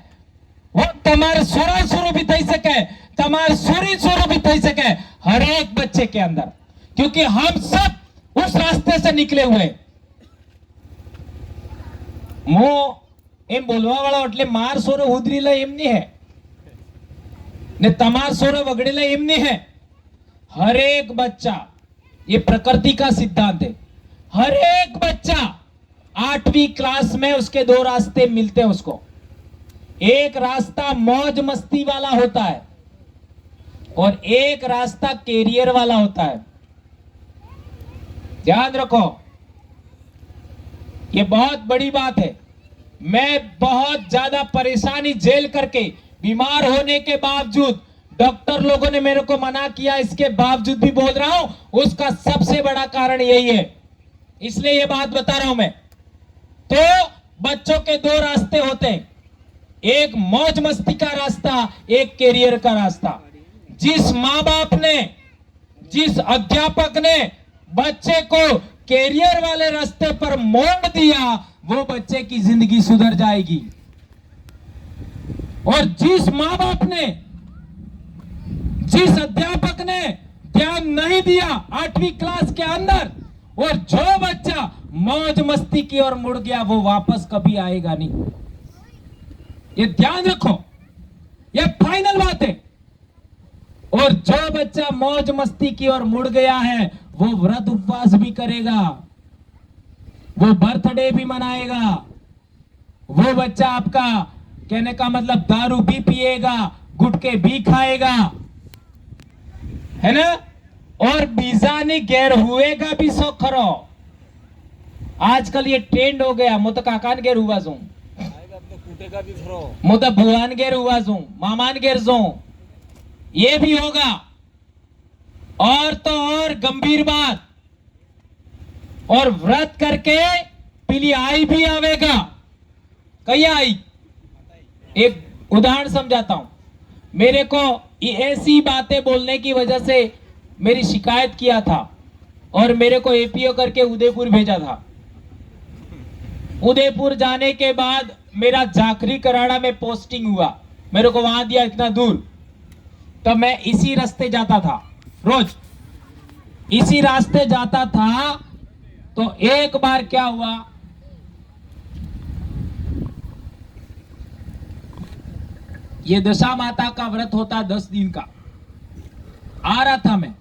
वो तुम्हारे सुरा शुरू भी थई सके, तुम्हारे सुरी शुरू भी थई सके, हर एक बच्चे के अंदर, क्योंकि हम सब उस रास्ते से निकले हुए। मो एम बोलवा वाला એટલે માર સોરે ઉધરીલા એમ नहीं है ने तमार सोरे वगड़ेला एम नहीं है। हर एक बच्चा, ये प्रकृति का सिद्धांत है, हर एक बच्चा 8वीं क्लास में उसके 2 रास्ते मिलते हैं उसको। एक रास्ता मौज मस्ती वाला होता है और एक रास्ता कैरियर वाला होता है। ध्यान रखो, ये बहुत बड़ी बात है। मैं बहुत ज्यादा परेशानी झेल करके, बीमार होने के बावजूद, डॉक्टर लोगों ने मेरे को मना किया, इसके बावजूद भी बोल रहा हूं, उसका सबसे बड़ा कारण यही है, इसलिए ये बात बता रहा हूं मैं। तो बच्चों के 2 रास्ते होते हैं, एक मौज मस्ती का रास्ता, एक कैरियर का रास्ता। जिस मां बाप ने, जिस अध्यापक ने बच्चे को कैरियर वाले रास्ते पर मोड़ दिया, वो बच्चे की जिंदगी सुधर जाएगी। और जिस माँ बाप ने, जिस अध्यापक ने ध्यान नहीं दिया 8वीं क्लास के अंदर, और जो बच्चा मौज मस्ती की ओर मुड़ गया वो वापस कभी आएगा नहीं। ये ध्यान रखो, ये फाइनल बात है। और जो बच्चा मौज मस्ती की ओर मुड़ गया है वो व्रत उपवास भी करेगा, वो बर्थडे भी मनाएगा, वो बच्चा आपका कहने का मतलब दारू भी पिएगा, गुटके भी खाएगा, है ना। और बीजानी गैर हुएगा भी सो खरो। आजकल ये ट्रेंड हो गया, मुझे काकान गैर हुआ सू, मुझे भुआन गैर हुआ सू, मामान गैर सू, ये भी होगा। और तो और गंभीर बात, और व्रत करके पीली आई भी आवेगा। कही आई, एक उदाहरण समझाता हूं। मेरे को ऐसी बातें बोलने की वजह से मेरी शिकायत किया था और मेरे को एपीओ करके उदयपुर भेजा था। उदयपुर जाने के बाद मेरा जाखरी कराड़ा में पोस्टिंग हुआ, मेरे को वहां दिया इतना दूर, तो मैं इसी रास्ते जाता था, रोज इसी रास्ते जाता था। तो एक बार क्या हुआ, ये दशा माता का व्रत होता 10 दिन का, आ रहा था मैं,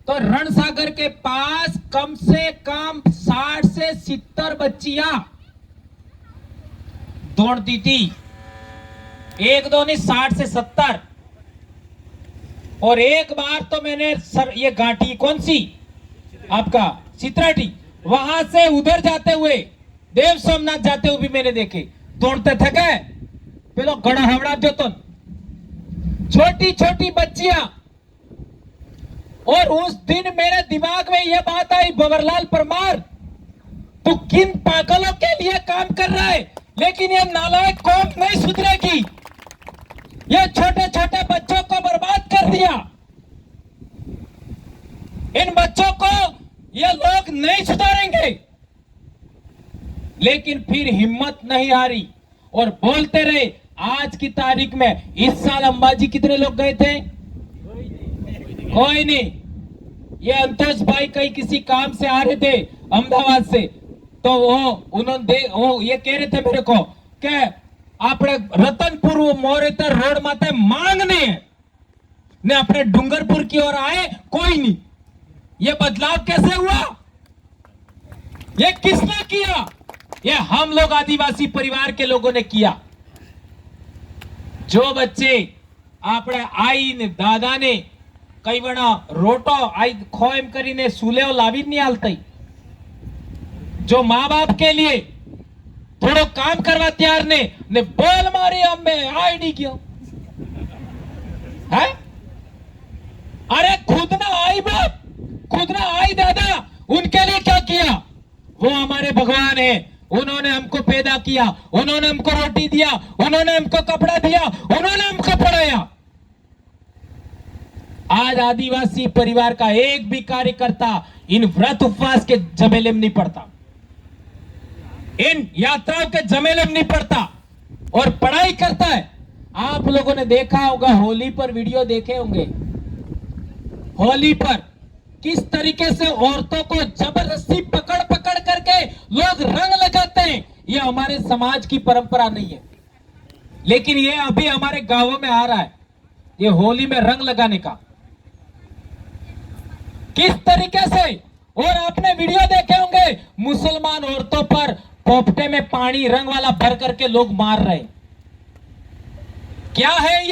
तो रणसागर के पास कम से कम 60 से 70 बच्चियां दौड़ती थी, एक दो नहीं 60 से 70। और एक बार तो मैंने सर ये घाटी कौन सी आपका चित्राटी, वहां से उधर जाते हुए देव सोमनाथ जाते हुए भी मैंने देखे, दौड़ते थे गए पेलो गड़ा हवड़ा जो तो छोटी छोटी बच्चियां। और उस दिन मेरे दिमाग में यह बात आई, भंवरलाल परमार तू किन पागलों के लिए काम कर रहा है, लेकिन ये नालायक कौम नहीं सुधरेगी, ये छोटे छोटे बच्चों को बर्बाद कर दिया, इन बच्चों को ये लोग नहीं सुधारेंगे। लेकिन फिर हिम्मत नहीं हारी और बोलते रहे। आज की तारीख में इस साल अंबाजी कितने लोग गए थे? कोई नहीं। ये अंतोष भाई कहीं किसी काम से आ रहे थे अहमदाबाद से, तो वो ये कह रहे थे मेरे को कि આપણે रतनपुर मोरेतर रोड माते मांगने ने अपने डूंगरपुर की ओर आए, कोई नहीं। ये बदलाव कैसे हुआ? ये किसने किया? ये हम लोग आदिवासी परिवार के लोगों ने किया। जो बच्चे આપણે आई ने दादा ने कई बड़ा रोटो आई खोएम करीने सुलेओ लावी नहीं आलती, जो माँ बाप के लिए थोड़ो काम करवा तैयार ने बोल मारी अम्मे आईडी क्यों है? अरे खुद ना आई बाप, खुद ना आई दादा, उनके लिए क्या किया? वो हमारे भगवान है, उन्होंने हमको पैदा किया, उन्होंने हमको रोटी दिया, उन्होंने हमको कपड़ा दिया, उन्होंने हमको पढ़ाया। आज आदिवासी परिवार का एक भी कार्यकर्ता इन व्रत उपवास के झमेले में नहीं पड़ता, इन यात्राओं के झमेले में नहीं पड़ता और पढ़ाई करता है। आप लोगों ने देखा होगा, होली पर वीडियो देखे होंगे, होली पर किस तरीके से औरतों को जबरदस्ती पकड़ पकड़ करके लोग रंग लगाते हैं। ये हमारे समाज की परंपरा नहीं है, लेकिन ये अभी हमारे गांवों में आ रहा है, ये होली में रंग लगाने का किस तरीके से। और आपने वीडियो देखे होंगे, मुसलमान औरतों पर पोपटे में पानी रंग वाला भर करके लोग मार रहे। क्या है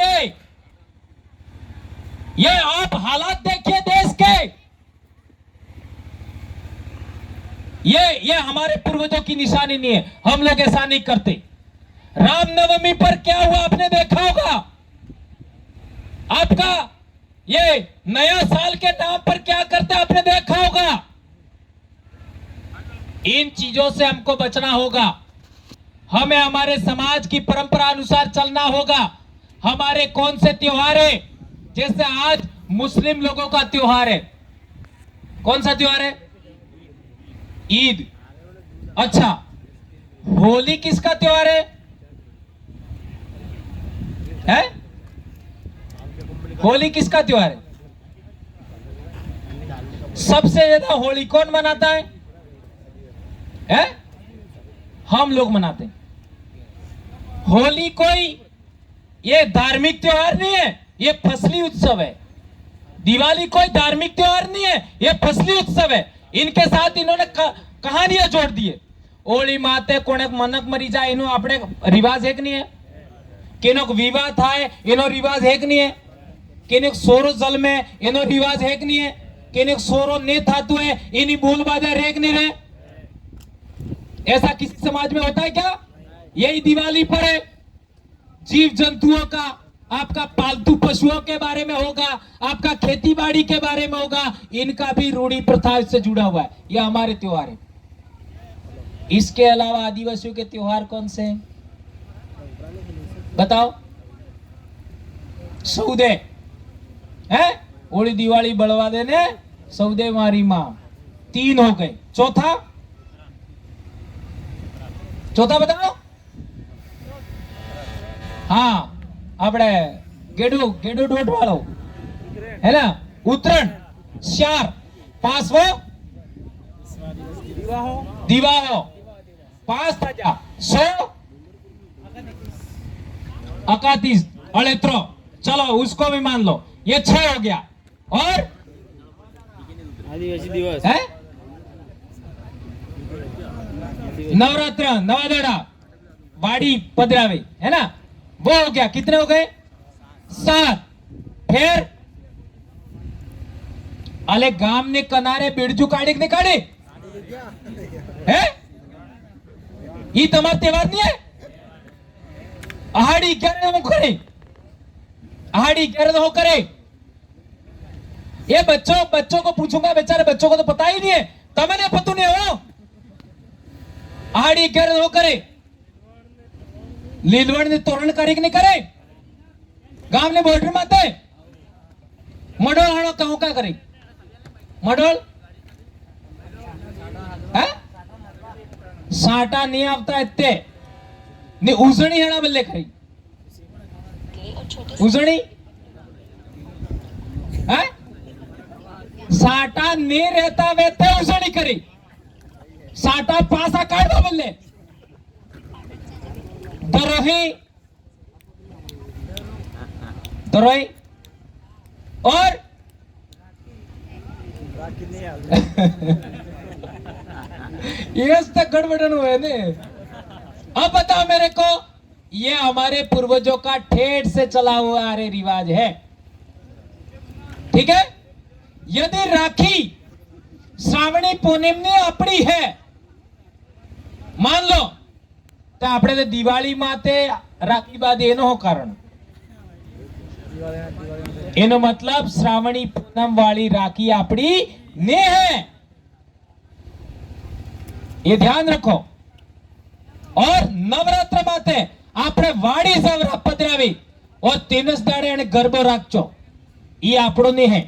ये आप हालात देखिए देश के। ये हमारे पूर्वजों की निशानी नहीं है, हम लोग ऐसा नहीं करते। रामनवमी पर क्या हुआ आपने देखा होगा, आपका ये नया साल के नाम पर क्या करते आपने देखा होगा। इन चीजों से हमको बचना होगा, हमें हमारे समाज की परंपरा अनुसार चलना होगा। हमारे कौन से त्योहार है, जैसे आज मुस्लिम लोगों का त्योहार है, कौन सा त्योहार है? ईद। अच्छा, होली किसका त्योहार है? है? होली किसका त्योहार है? सबसे ज्यादा होली कौन मनाता है? हैं? हम लोग मनाते हैं। होली कोई ये धार्मिक त्योहार नहीं है, ये फसली उत्सव है। दिवाली कोई धार्मिक त्योहार नहीं है, ये फसली उत्सव है। इनके साथ इन्होंने कहानियां जोड़ दी है। होली माते कोने मनक मरी जाए इनो આપણે રિવાજ એક નહીં है, કેનો વિવાહ થાય એનો રિવાજ એક નહીં है, કેને સોરો જલમે એનો રિવાજ એક નહીં है, કેને સોરો ને થાતું है એની બોલબાજા રેક नहीं रहे। ऐसा किसी समाज में होता है क्या? यही दिवाली पर है। जीव जंतुओं का, आपका पालतू पशुओं के बारे में होगा, आपका खेती बाड़ी के बारे में होगा, इनका भी रूढ़ी प्रथा से जुड़ा हुआ है। यह हमारे त्योहार है। इसके अलावा आदिवासियों के त्योहार कौन से हैं? बताओ। सौदे है, होली दिवाली बड़वा देने सौदे मारी मां, 3 हो गए। चौथा बताओ। हाँ, આપણે गेडू डोट वालो है ना, उतरण। 4 5वो दिवाहो 5 था। 100 31 अलेत्रो, चलो उसको भी मान लो, ये 6 हो गया। और आदिवासी दिवस है नवरात्र, नवादड़ा, बाड़ी पधरावे है ना, वो हो गया। कितने हो गए? 7। फिर अले गाम ने कनारे बिरजू काढ़ी ने काढ़ी है, ये तुम्हारा त्योहार नहीं है? आहाड़ी 11 करे, आहाड़ी 11 हो करे। ये बच्चों को पूछूंगा, बेचारे बच्चों को तो पता ही नहीं है। तमने पता नहीं हो आहाड़ी 11 हो करे, लीलवण ने तोरण करी नहीं करे, गांव ने बॉर्डर माते मडोल हाणो कहूं का करी मडोल है साटा नहीं आता इतने ने उजणी हेणा बल्ले करी उजणी है साटा नहीं रहता वेते उजणी करी साटा पासा काढवा बल्ले दरोही और ये गड़बड़न हुए ने। अब बताओ मेरे को, ये हमारे पूर्वजों का ठेठ से चला हुआ आ रहे रिवाज है। ठीक है, यदि राखी श्रावणी पूर्णिम ने अपनी है मान लो, तो આપણે દિવાળી માતે રાખી બાદ એનો કારણ એનો મતલબ શ્રાવણી પૂનમ વાળી રાખી આપણી ને है, ये ध्यान रखो। और नवरात्र माते આપણે વાડી સવરા પધરાવી और 3 દાડે એને ગરબો રાખજો, ये આપણો ને है।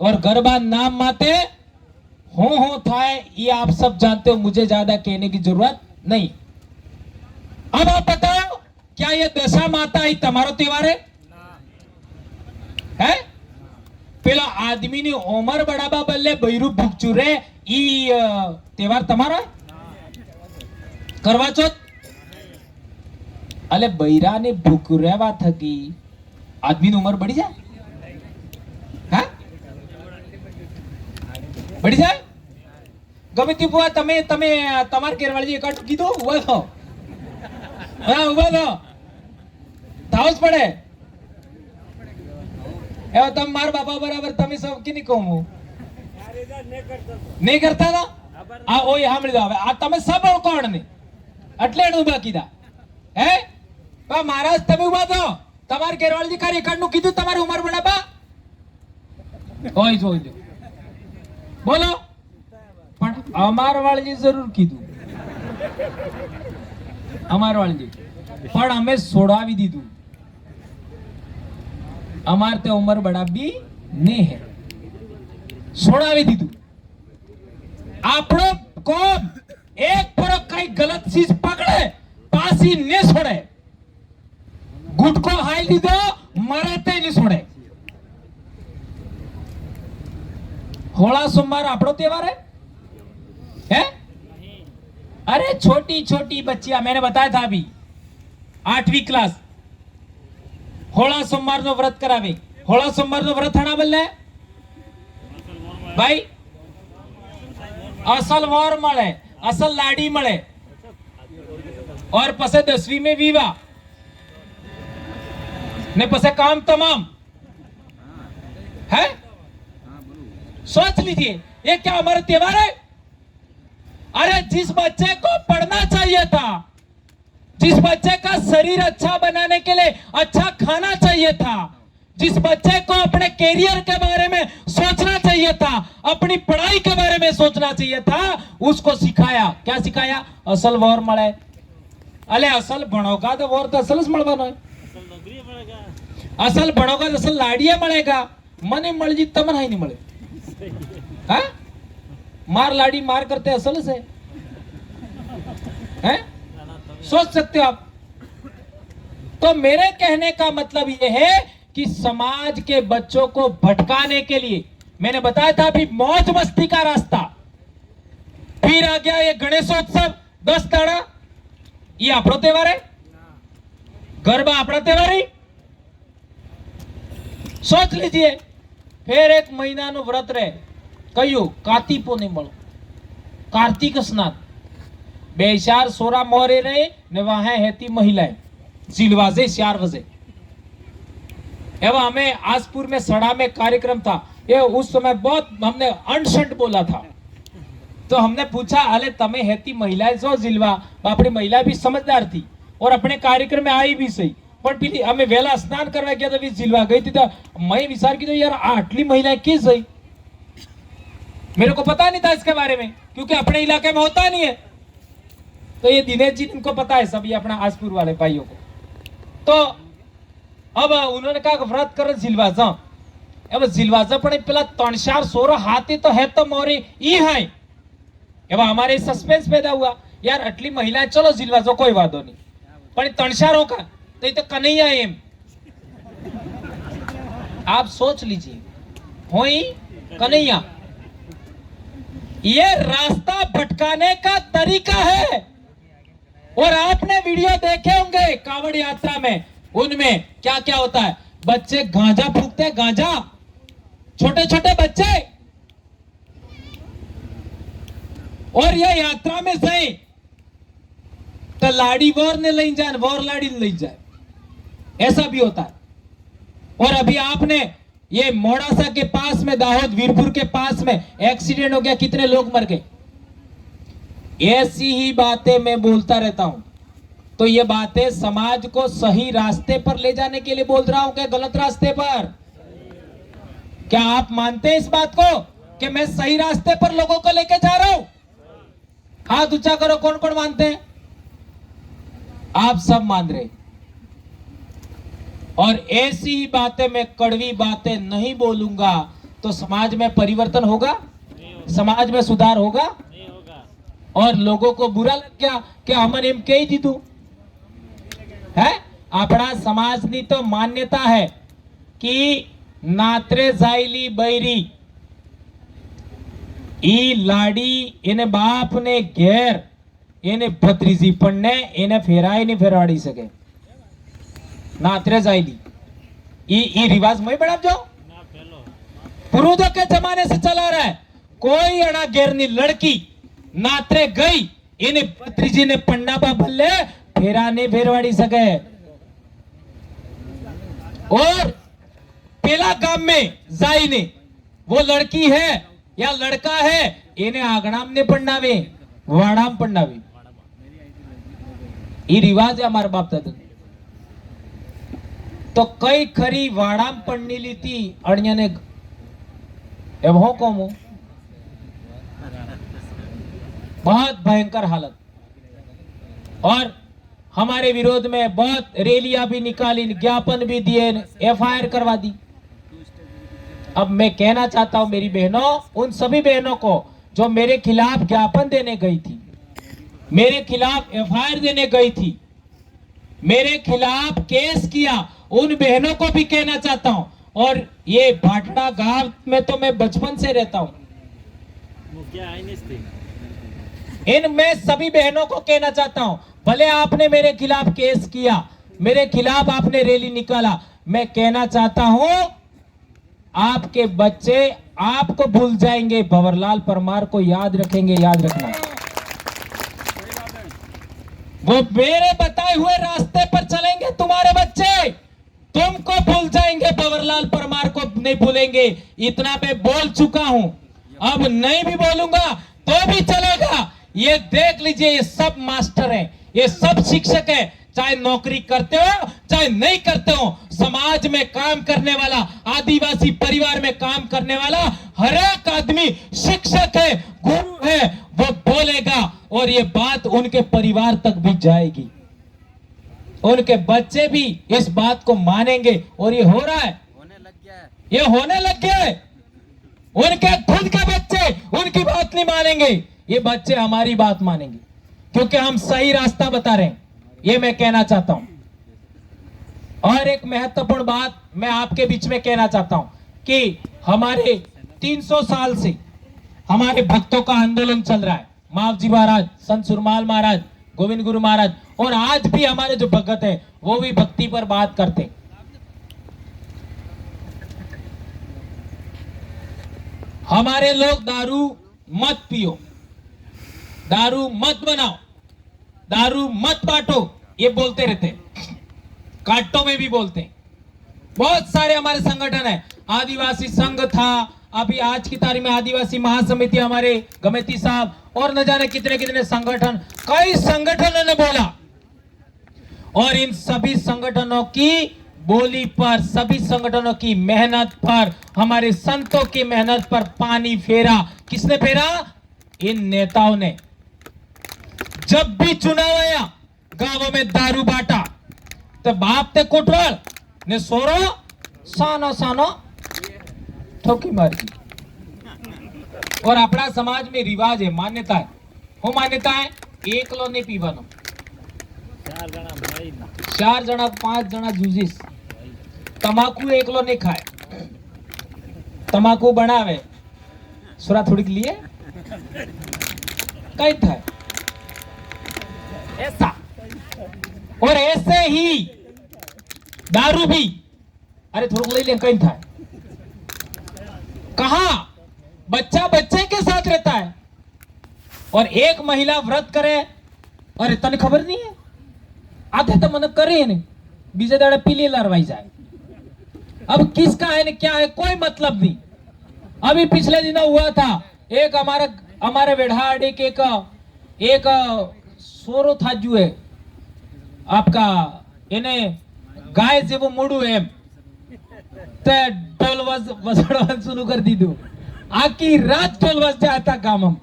और गरबा नाम माते हो थाए, ये आप सब जानते हो, मुझे ज्यादा कहने की जरूरत नहीं। अब आप बताओ, क्या ये दशा माता ही तुम्हारो त्योहार है? पेला आदमी ने उमर बड़ाबा बल्ले बैरू भूखचूरे ई त्योहार तुम्हारा करवा चौथ अले बैरा ने भूखरेवा थकी आदमी ने उमर बढ़ी जाए हाँ बढ़ी जाए गमे ती बुआ तमे तमे तमार केरवाळजी एकाटू कीधो उभा थो हाँ उभा थो थावच पड़े एवं तम मार बापा बराबर तमे सब की नहीं कहूं नहीं करता था आ ओ यहाँ मिल जावे आ तमे सब ओळखोण ने એટલે જ ઉભા કીધા હે બા મહારાજ તમે ઉભા થો તમાર કેરવાળજી કાર્ય કાર્ડનું કીધું તમારી ઉંમર બડાબા ઓય જોઈ લો બોલો પણ અમાર વાળજી જરૂર કીધું અમાર વાળજી પણ અમે છોડાવી દીધું અમાર તે ઉંમર બડાબી ને હે છોડાવી દીધું આપણો કોમ एक पर कई गलत चीज पकड़े पासी ने छोड़े ગુટકો હાઈ લીધો મરાતે નહીં છોડે. હોળા સોમવાર આપણો તહેવાર है? अरे छोटी छोटी बच्चियां, मैंने बताया था अभी 8वीं क्लास होळा सोमवार नो व्रत करावे. होळा सोमवार नो व्रत हणा बोले भाई, असल वोर मळे, असल लाडी मळे और पसे 10वीं में विवाह ने पसे काम तमाम है. सोच लीजिए ये क्या हमारा त्योहार है? अरे जिस बच्चे को पढ़ना चाहिए था, जिस बच्चे का शरीर अच्छा बनाने के लिए अच्छा खाना चाहिए था, जिस बच्चे को अपने कैरियर के बारे में सोचना चाहिए था, अपनी पढ़ाई के बारे में सोचना चाहिए था, उसको सिखाया. क्या सिखाया? असल वोर मळे. अले असल भणोगा तो वोर तो असलच मळवानो है. असल भणोगा तो असल लाडिया मळेगा. मने मळजी तमन हाय नहीं मळे. हाँ? मार लाडी मार करते असल से हैं? सोच सकते हो आप. तो मेरे कहने का मतलब यह है कि समाज के बच्चों को भटकाने के लिए मैंने बताया था अभी मौज मस्ती का रास्ता. फिर आ गया ये गणेशोत्सव 10 दाड़ा. ये आपनो त्योहार है? गरबा अपना त्योहार है? सोच लीजिए. फिर एक महीना नु व्रत रहे. कयो काती पूर्णिमा, कार्तिक स्नान, बेचार सोरा मोरे रहे ने वहां हेती महिलाएं जिलवाजे 4 बजे. एवं हमें आजपुर में सड़ा में कार्यक्रम था. ये उस समय बहुत हमने अनशंट बोला था. तो हमने पूछा अले तमे हेती महिलाएं जो जिलवा. अपनी महिला भी समझदार थी और अपने कार्यक्रम में आई भी सही. पर पीली हमें वेला स्नान करवा गया तो भी जिलवा गई थी. तो मैं विचार की तो यार आटली महिलाएं किस सही. मेरे को पता नहीं था इसके बारे में क्योंकि अपने इलाके में होता नहीं है. तो ये दिनेश जी इनको पता है सब, ये अपना आजपुर वाले भाइयों को. तो अब उन्होंने कहा व्रत कर जिलवाजा. अब जिलवाजा पण पेला 3-4 सोरो हाथी तो है तो मोरी ई है. अब हमारे सस्पेंस पैदा हुआ यार अटली महिला चलो जिलवाजो कोई वादो नहीं, पण 3-4 होगा तो ये तो कन्हैया एम. आप सोच लीजिए होई कन्हैया. ये रास्ता भटकाने का तरीका है. और आपने वीडियो देखे होंगे कावड़ यात्रा में, उनमें क्या क्या होता है. बच्चे गांजा फूकते, गांजा, छोटे छोटे बच्चे. और ये यात्रा में सही तो लाड़ी वोर ने ले जाए, वोर लाड़ी ले जाए, ऐसा भी होता है. और अभी आपने ये मोड़ासा के पास में, दाहोद वीरपुर के पास में एक्सीडेंट हो गया, कितने लोग मर गए. ऐसी ही बातें मैं बोलता रहता हूं. तो ये बातें समाज को सही रास्ते पर ले जाने के लिए बोल रहा हूं क्या गलत रास्ते पर? क्या आप मानते हैं इस बात को कि मैं सही रास्ते पर लोगों को लेके जा रहा हूं? हाथ ऊंचा करो, कौन कौन मानते हैं? आप सब मान रहे. और ऐसी ही बातें, मैं कड़वी बातें नहीं बोलूंगा तो समाज में परिवर्तन होगा, समाज में सुधार होगा. और लोगों को बुरा लग गया कि हमने एम कही दीधु है. अपना समाज की तो मान्यता है कि नात्रे जायली बैरी ई लाडी एने बाप ने घेर एने भत्रीजी पण ने एने फेराई नहीं फेरवाड़ी सके. नात्रे जायली ई रिवाज मैं बढ़ा जाओ पूर्वजों के जमाने से चला रहा है. कोई अड़ा घेरनी लड़की नात्रे गई एने भत्रीजी ने पंडापा भले फेरा नहीं फेरवाड़ी सके. और पेला गांव में जाई ने वो लड़की है या लड़का है एने आगणाम ने पढ़नावे, वाड़ाम पढ़नावे. ये रिवाज है हमारे बाप दादा. तो कई खरी वाड़ाम पढ़नी ली थी अड़िया ने एव हो कौमो. बहुत भयंकर हालत. और हमारे विरोध में बहुत रैलियां भी निकाली, ज्ञापन भी दिए, एफआईआर करवा दी. अब मैं कहना चाहता हूं मेरी बहनों, उन सभी बहनों को जो मेरे खिलाफ ज्ञापन देने गई थी, मेरे खिलाफ एफआईआर देने गई थी, मेरे खिलाफ केस किया, उन बहनों को भी कहना चाहता हूं। और ये भाटड़ा गांव में तो मैं बचपन से रहता हूं, इनमें सभी बहनों को कहना चाहता हूं, भले आपने मेरे खिलाफ केस किया, मेरे खिलाफ आपने रैली निकाला, मैं कहना चाहता हूं आपके बच्चे आपको भूल जाएंगे, भंवरलाल परमार को याद रखेंगे। याद रखना, वो मेरे बताए हुए रास्ते पर चलेंगे, तुम्हारे बच्चे तुमको भूल जाएंगे, भंवरलाल परमार को नहीं भूलेंगे। इतना मैं बोल चुका हूं, अब नहीं भी बोलूंगा तो भी चलेगा। ये देख लीजिए, ये सब मास्टर हैं, ये सब शिक्षक हैं, चाहे नौकरी करते हो चाहे नहीं करते हो, समाज में काम करने वाला, आदिवासी परिवार में काम करने वाला हर एक आदमी शिक्षक है, गुरु है, वो बोलेगा और ये बात उनके परिवार तक भी जाएगी, उनके बच्चे भी इस बात को मानेंगे। और ये हो रहा है, होने लग गया है। उनके खुद के बच्चे उनकी बात नहीं मानेंगे, ये बच्चे हमारी बात मानेंगे, क्योंकि हम सही रास्ता बता रहे हैं, ये मैं कहना चाहता हूं। और एक महत्वपूर्ण बात मैं आपके बीच में कहना चाहता हूं कि हमारे 300 साल से हमारे भक्तों का आंदोलन चल रहा है। मावजी महाराज, संत सुरमाल महाराज, गोविंद गुरु महाराज, और आज भी हमारे जो भगत है वो भी भक्ति पर बात करते। हमारे लोग दारू मत पियो, दारू मत बनाओ, दारू मत बांटो, ये बोलते रहते, काटों में भी बोलते। बहुत सारे हमारे संगठन है, आदिवासी संघ था, अभी आज की तारीख में आदिवासी महासमिति, हमारे गमेती साहब, और न जाने कितने कितने संगठन, कई संगठनों ने बोला। और इन सभी संगठनों की बोली पर, सभी संगठनों की मेहनत पर, हमारे संतों की मेहनत पर पानी फेरा। किसने फेरा? इन नेताओं ने। जब भी चुनाव आया, गांवों में दारू बांटा, तो बाप ते कोटवाल ने सोरो सानो सानो ठोकी मारी। और अपना समाज में रिवाज है, मान्यता है, वो मान्यता है, एक लो नहीं पीवानो, 4 जना 5 जना जूझीस, तमाकू एकलो नहीं खाए, तमाकू बनावे सुरा थोड़ी के लिए कई था ऐसा। और ऐसे ही दारू भी, अरे थोड़ा ले ले, कहीं था, कहा बच्चा बच्चे के साथ रहता है। और एक महिला व्रत करे, अरे तने खबर नहीं है, आधे तो मन करे नहीं, बीजे दाड़े पीली लड़वाई जाए। अब किसका है क्या है कोई मतलब नहीं। अभी पिछले दिनों हुआ था, एक हमारे वेढ़ाड़ी के एक सोरो था जो है आपका, इन्हें गाय से वो मुड़ू है, ते ढोल वजड़वन शुरू कर दी दो, आकी रात ढोल बज जाता काम हम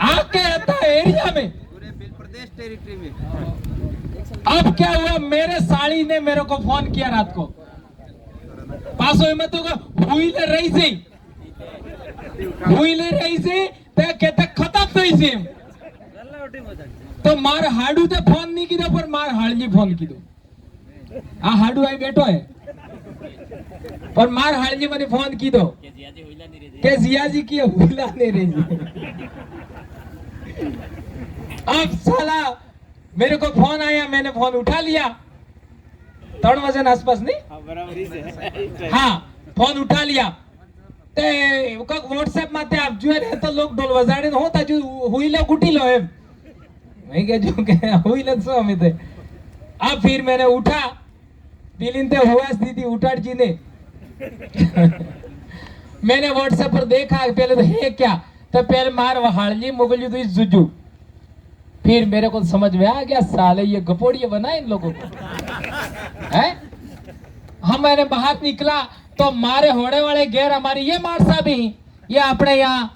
आके आता एरिया में, प्रदेश टेरिटरी में। अब क्या हुआ, मेरे साड़ी ने मेरे को फोन किया रात को, पासो में तो हुई ले रही से ते कहते खत्म तो इसे, तो मार हाडू ते फोन नहीं कीधो, पर मार हाड़जी फोन कीधो। आ हाडू आई बैठो है, पर मार हाड़जी मैंने फोन कीधो के जियाजी की हुईला नहीं रही। अब साला मेरे को फोन आया, मैंने फोन उठा लिया, 3 बजे आसपास नहीं, हाँ फोन उठा लिया, ते व्हाट्सएप माते आप जो है तो लोग ढोल बजाड़े होता जो हुई लो गुटी लो है, मैं क्या जो क्या हुई लो सो हमें थे। अब फिर मैंने उठा, बिलिन ते हुआ दीदी उठाड़ जी ने मैंने व्हाट्सएप पर देखा, पहले तो है क्या, तो पहले मार वहाड़ली मुगल तो इस जुजू, फिर मेरे को समझ में आ गया, साले ये गपोड़िए बना इन लोगों को है। हम मैंने बाहर निकला तो मारे होड़े वाले गैर हमारी ये मार साहब ही, ये अपने यहाँ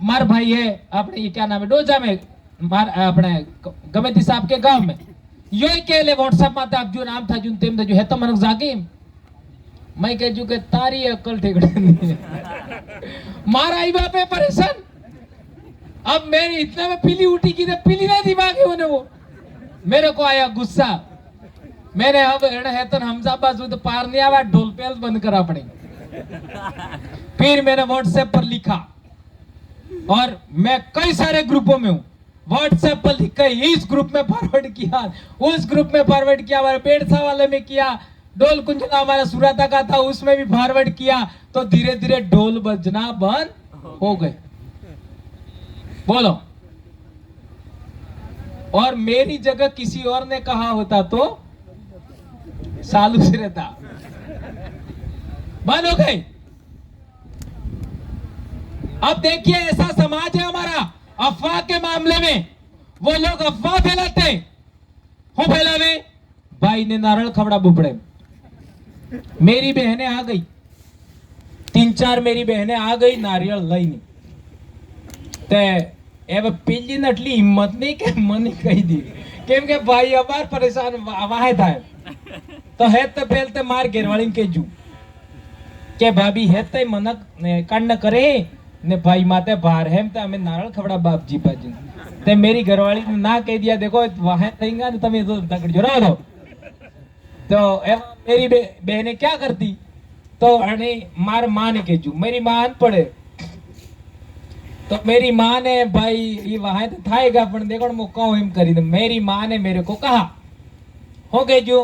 मार भाई है, अपने ये क्या नाम है डोजा में, मार अपने गमेती साहब के गांव में, यो ही के ले व्हाट्सएप में आप जो नाम था जो तेम जो है तो मनक जागी, मैं कह चुके तारी अक्ल ठेकड़े मार आई बापे परेशान। अब मेरी इतना में पीली उठी की, पीली नहीं दिमाग है उन्हें वो मेरे को आया गुस्सा। मैंने अब हेतन हमजा बाजू तो पार नहीं आवा, ढोल पेल बंद करा पड़ेगा। फिर मैंने व्हाट्सएप पर लिखा, और मैं कई सारे ग्रुपों में हूँ, व्हाट्सएप पर लिख कर इस ग्रुप में फॉरवर्ड किया, उस ग्रुप में फॉरवर्ड किया, हमारे पेड़सा वाले में किया, ढोल कुंजना हमारा सुराता का था उसमें भी फॉरवर्ड किया। तो धीरे धीरे ढोल बजना बंद हो गए। बोलो, और मेरी जगह किसी और ने कहा होता तो सालू से रहता, बंद हो गए। अब देखिए, ऐसा समाज है हमारा। अफवाह के मामले में वो लोग अफवाह फैलाते हो, फैलावे भाई ने नारळ खवड़ा बुबड़े। मेरी बहनें आ गई, 3-4 मेरी बहनें आ गई नारियल लईने, ते एवं पेली ने એટલી હિંમત નહીં કે મને કહી દી, કેમ કે ભાઈ અમાર પરેશાન વાહે થાય તો હે તો પેલતે માર ઘેરવાળીને કહેજું કે ભાભી હે તે મનક કાંડ કરે ને ભાઈ માતે બહાર હેમ તો અમે નારળ ખવડા બાપજી બાજી તે मेरी घरवाली ने ना कह दिया, देखो वाहे થઈગા ને તમે તો તકડી જો રહો। तो मेरी बहनें क्या करती, तो अने मार माँ ने कहेजू, मेरी माँ अनपढ़ है, तो मेरी माँ ने भाई ये वहां तो थाएगा पण देखो मु कहूं एम करी, तो मेरी माँ ने मेरे को कहा हो कहेजू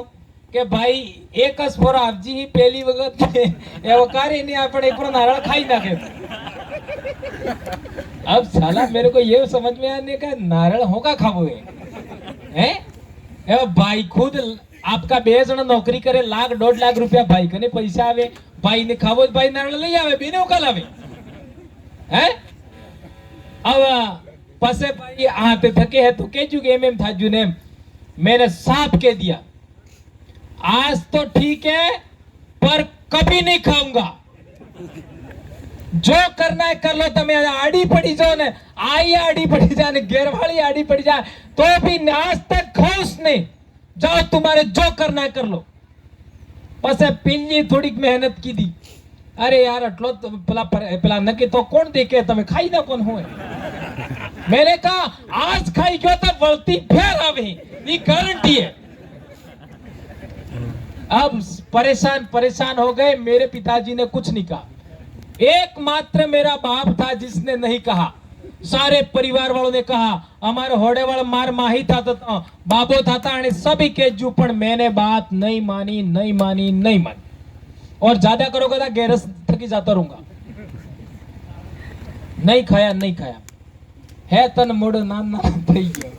के भाई एक स्पोर आपजी ही पहली वक्त एवं कार्य नहीं आपने एक नारळ खाई नाखे। अब साला मेरे को ये समझ में आने का नारळ होगा खावो है एवं भाई खुद आपका 2 जण नौकरी करे, 1,00,000-1.5 लाख रुपया भाई कने पैसा आवे, भाई ने खावो भाई नारळ लई आवे, बेने उका लावे हैं। अब पसे भाई आते थके है तो केजू के एम थाजू ने मैंने साफ कह दिया, आज तो ठीक है पर कभी नहीं खाऊंगा, जो करना है कर लो, तमे आड़ी पड़ी जाओ ने, आई आड़ी पड़ी जाए ने घेरवाली आड़ी पड़ी जाए तो भी आज तक खाऊस नहीं, जाओ तुम्हारे जो करना है कर लो। पसे पिल्ली थोड़ी मेहनत की दी, अरे यार अटलो तो पेला नके तो कौन देखे, तमे खाई ना कौन हो। मैंने कहा आज खाई गयो तो वळती फेर आवे, ये गारंटी है। अब परेशान हो गए। मेरे पिताजी ने कुछ नहीं कहा, एकमात्र मेरा बाप था जिसने नहीं कहा। सारे परिवार वालों ने कहा, हमारे होड़े वाला मार माही था तो बाबो था आणि सभी के जू, पण मैंने बात नहीं मानी। और ज्यादा करोगे तो गैरस थकी जाता रहूंगा। नहीं खाया है तन मुड़ ना थई गयो।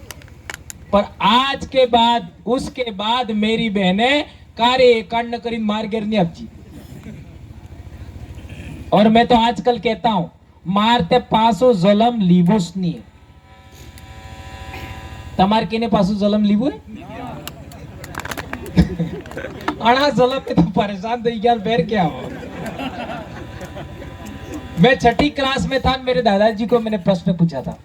पर आज के बाद उसके बाद मेरी बहनें कार्य कांड करीन मार गिर नहीं आपजी। और मैं तो आजकल कहता हूं, मारते पासो जलम लीवोस नहीं है। तमार केने पासो जलम लीवो है अणा जलम में तो परेशान थई गया, बेर क्या हो। मैं 6ठी क्लास में था, मेरे दादाजी को मैंने प्रश्न पूछा था,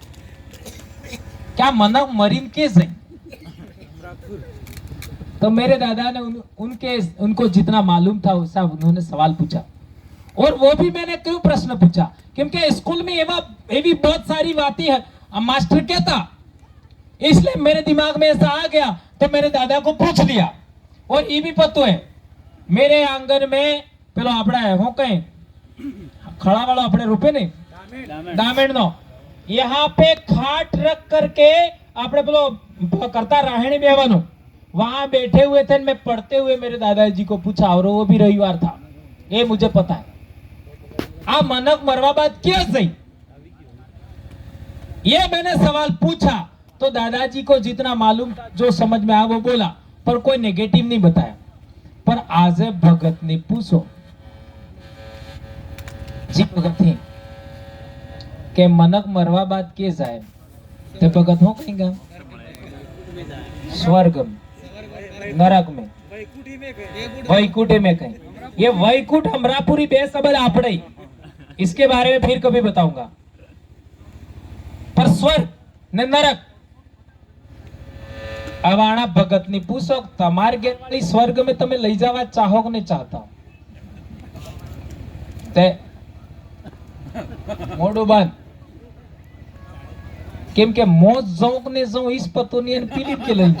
क्या मना मरीन केस है? तो मेरे दादा ने उनको जितना मालूम था उसका उन्होंने सवाल पूछा। और वो भी मैंने क्यों प्रश्न पूछा, क्योंकि स्कूल में ये भी बहुत सारी बातें है, मास्टर कहता, इसलिए मेरे दिमाग में ऐसा आ गया तो मेरे दादा को पूछ लिया। और ये भी पता है, मेरे आंगन में पेलो आपड़ा है हो कहीं खड़ा वाला अपने रुपए नहीं दामेड़ नो, यहाँ पे खाट रख करके अपने पेलो करता राहणी बेवानो, वहां बैठे हुए थे। मैं पढ़ते हुए मेरे दादाजी को पूछा, और वो भी रविवार था, ये मुझे पता है। आ मनक मरवा बाद क्यों सही, ये मैंने सवाल पूछा तो दादाजी को जितना मालूम था, जो समझ में आया वो बोला, पर कोई नेगेटिव नहीं बताया। पर आज भगत ने पूछो जी, भगत थी के मनक मरवा बाद के जाए ते भगत हो कहेंगे स्वर्ग में, नरक में, वैकुंठ में कहीं। ये वैकुंठ हमरापुरी बेसबद आपड़े, इसके बारे में फिर कभी बताऊंगा। पर स्वर्ग ने नरक, अवाणा भगत ने पूछो, तमार गेरवाली स्वर्ग में तमे लई जावा चाहो कि नहीं चाहता? ते मोडू बंद। કેમ કે મોજ જौक ने जो इस पतोनी पीलिप के लई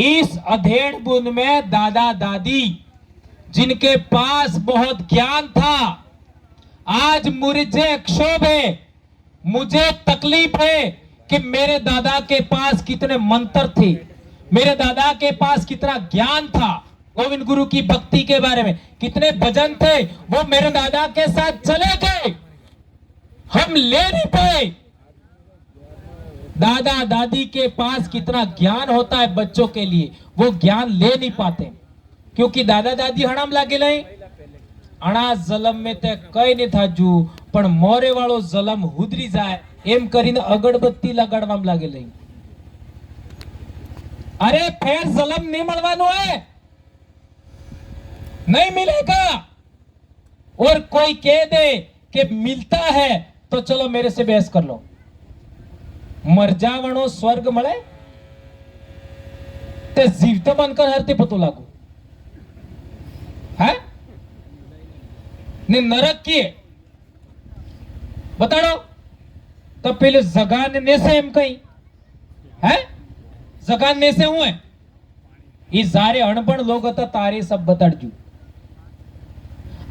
इस अधेड़ बुन में दादा दादी जिनके पास बहुत ज्ञान था, आज मुझे क्षोभ है, मुझे तकलीफ है कि मेरे दादा के पास कितने मंत्र थे, मेरे दादा के पास कितना ज्ञान था, गोविंद गुरु की भक्ति के बारे में कितने भजन थे, वो मेरे दादा के साथ चले गए, हम ले नहीं पाए। दादा दादी के पास कितना ज्ञान होता है बच्चों के लिए, वो ज्ञान ले नहीं पाते क्योंकि दादा दादी हणाम लागे नहीं। अणा जलम में ते कई नहीं था जू पण मोरे वालो जलम हुदरी जाए एम करीने अगरबत्ती लगाड़वाम लागे नहीं। अरे फिर जलम नहीं मळवानो है, नहीं मिलेगा। और कोई कह दे कि मिलता है तो चलो मेरे से बहस कर लो। मर जावणो स्वर्ग मळे ते जीवित बनकर हरते पतो लागू है ने नरक की बताड़ो तो पहले जगान ने से एम कहीं है जगान ने से हुए ये सारे अनपढ़ लोग होता तारे सब बताड़जू।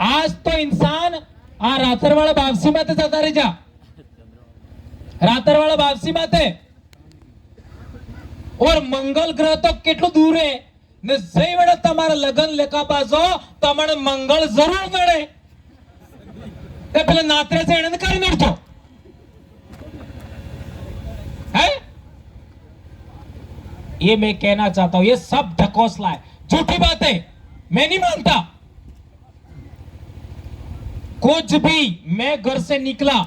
आज तो इंसान आ रातरवाड़ा बापसी माते जाता रह जा, रातरवाड़ा बापसी माते और मंगल ग्रह तो केटलो दूर है ने जई वेड़ा तमारा लगन लेका बाजो तमने मंगल जरूर नड़े ते पहले नात्रे से एने करी नड़तो है। ये मैं कहना चाहता हूं, ये सब ढकोसला है, झूठी बात है, मैं नहीं मानता। कुछ भी मैं घर से निकला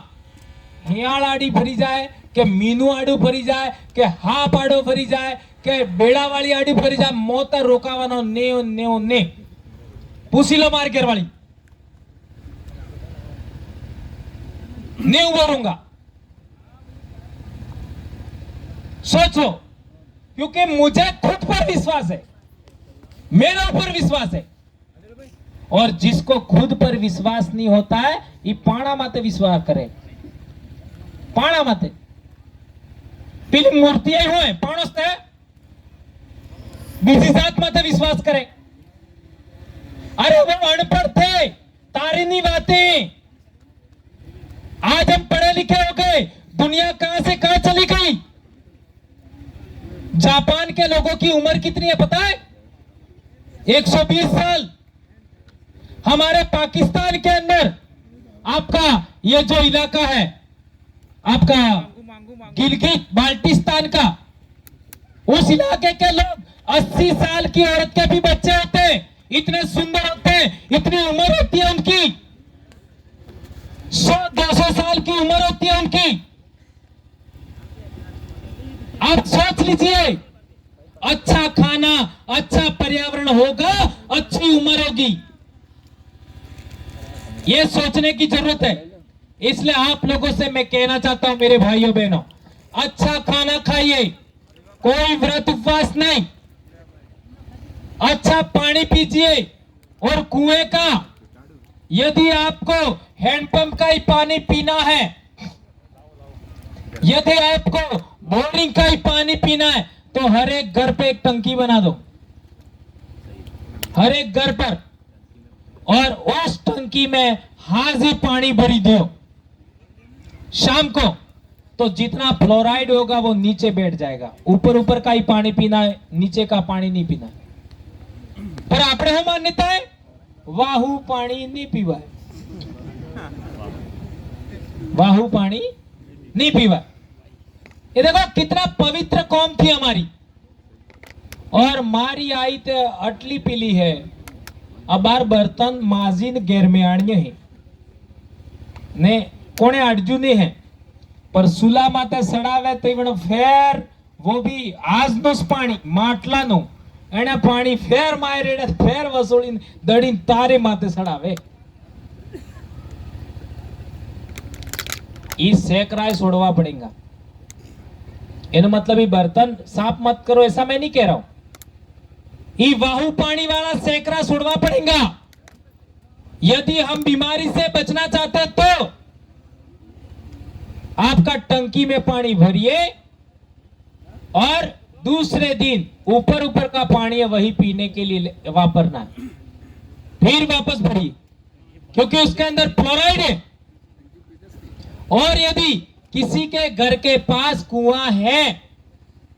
हियाल आड़ी फरी जाए के मीनू आड़ू फरी जाए के हाप आड़ो फरी जाए के बेड़ा वाली आड़ी फरी जाए मोता रोकावानो नेओ नेओ ने पूछी लो मार्केट वाली नहीं उभरूंगा। सोचो क्योंकि मुझे खुद पर विश्वास है, मेरे ऊपर विश्वास है। और जिसको खुद पर विश्वास नहीं होता है ये पाणा माते विश्वास करे, पाणा माते पीली मूर्ति हुए पाणो से बीजी जात माते विश्वास करे। अरे वो अनपढ़ थे, तारी नहीं बातें। आज हम पढ़े लिखे हो गए, दुनिया कहां से कहां चली गई। जापान के लोगों की उम्र कितनी है पता है? 120 साल। हमारे पाकिस्तान के अंदर आपका ये जो इलाका है आपका गिलगित बाल्टिस्तान का, उस इलाके के लोग 80 साल की औरत के भी बच्चे होते हैं, इतने सुंदर होते हैं, इतनी उम्र होती है उनकी, 100-200 साल की उम्र होती है उनकी। आप सोच लीजिए, अच्छा खाना, अच्छा पर्यावरण होगा, अच्छी उम्र होगी, ये सोचने की जरूरत है। इसलिए आप लोगों से मैं कहना चाहता हूं मेरे भाइयों बहनों, अच्छा खाना खाइए, कोई व्रत उपवास नहीं, अच्छा पानी पीजिए और कुएं का, यदि आपको हैंडपंप का ही पानी पीना है, यदि आपको बोरिंग का ही पानी पीना है तो हर एक घर पे एक टंकी बना दो, हर एक घर पर, और उस टंकी में हाजी पानी भरी दो शाम को, तो जितना फ्लोराइड होगा वो नीचे बैठ जाएगा। ऊपर ऊपर का ही पानी पीना है, नीचे का पानी नहीं पीना है। पर आपने हम मान्यता है वाहू पानी नहीं पीवा है, वाहू पानी नहीं पीवा। ये देखो कितना पवित्र कौम थी हमारी, और मारी आई तो अटली पीली है, अबार बर्तन माजीन गेरमेआणिये है ने कोने अड़जू नहीं है, पर सुला माते सड़ावे तो फेर वो भी आज नो पानी માટલા નું એને પાણી ફેર મારેડે ફેર વસોળીને દડીને તારે માથે સડાવે। ई सेकराय छोड़वा पड़ेगा, एनो मतलब ये बर्तन साफ मत करो ऐसा मैं नहीं कह रहा हूं। ये वाहू पानी वाला सेकरा छोड़वा पड़ेगा यदि हम बीमारी से बचना चाहते तो। आपका टंकी में पानी भरिए और दूसरे दिन ऊपर ऊपर का पानी है वही पीने के लिए वापरना है, फिर वापस भरिए, क्योंकि उसके अंदर फ्लोराइड है। और यदि किसी के घर के पास कुआं है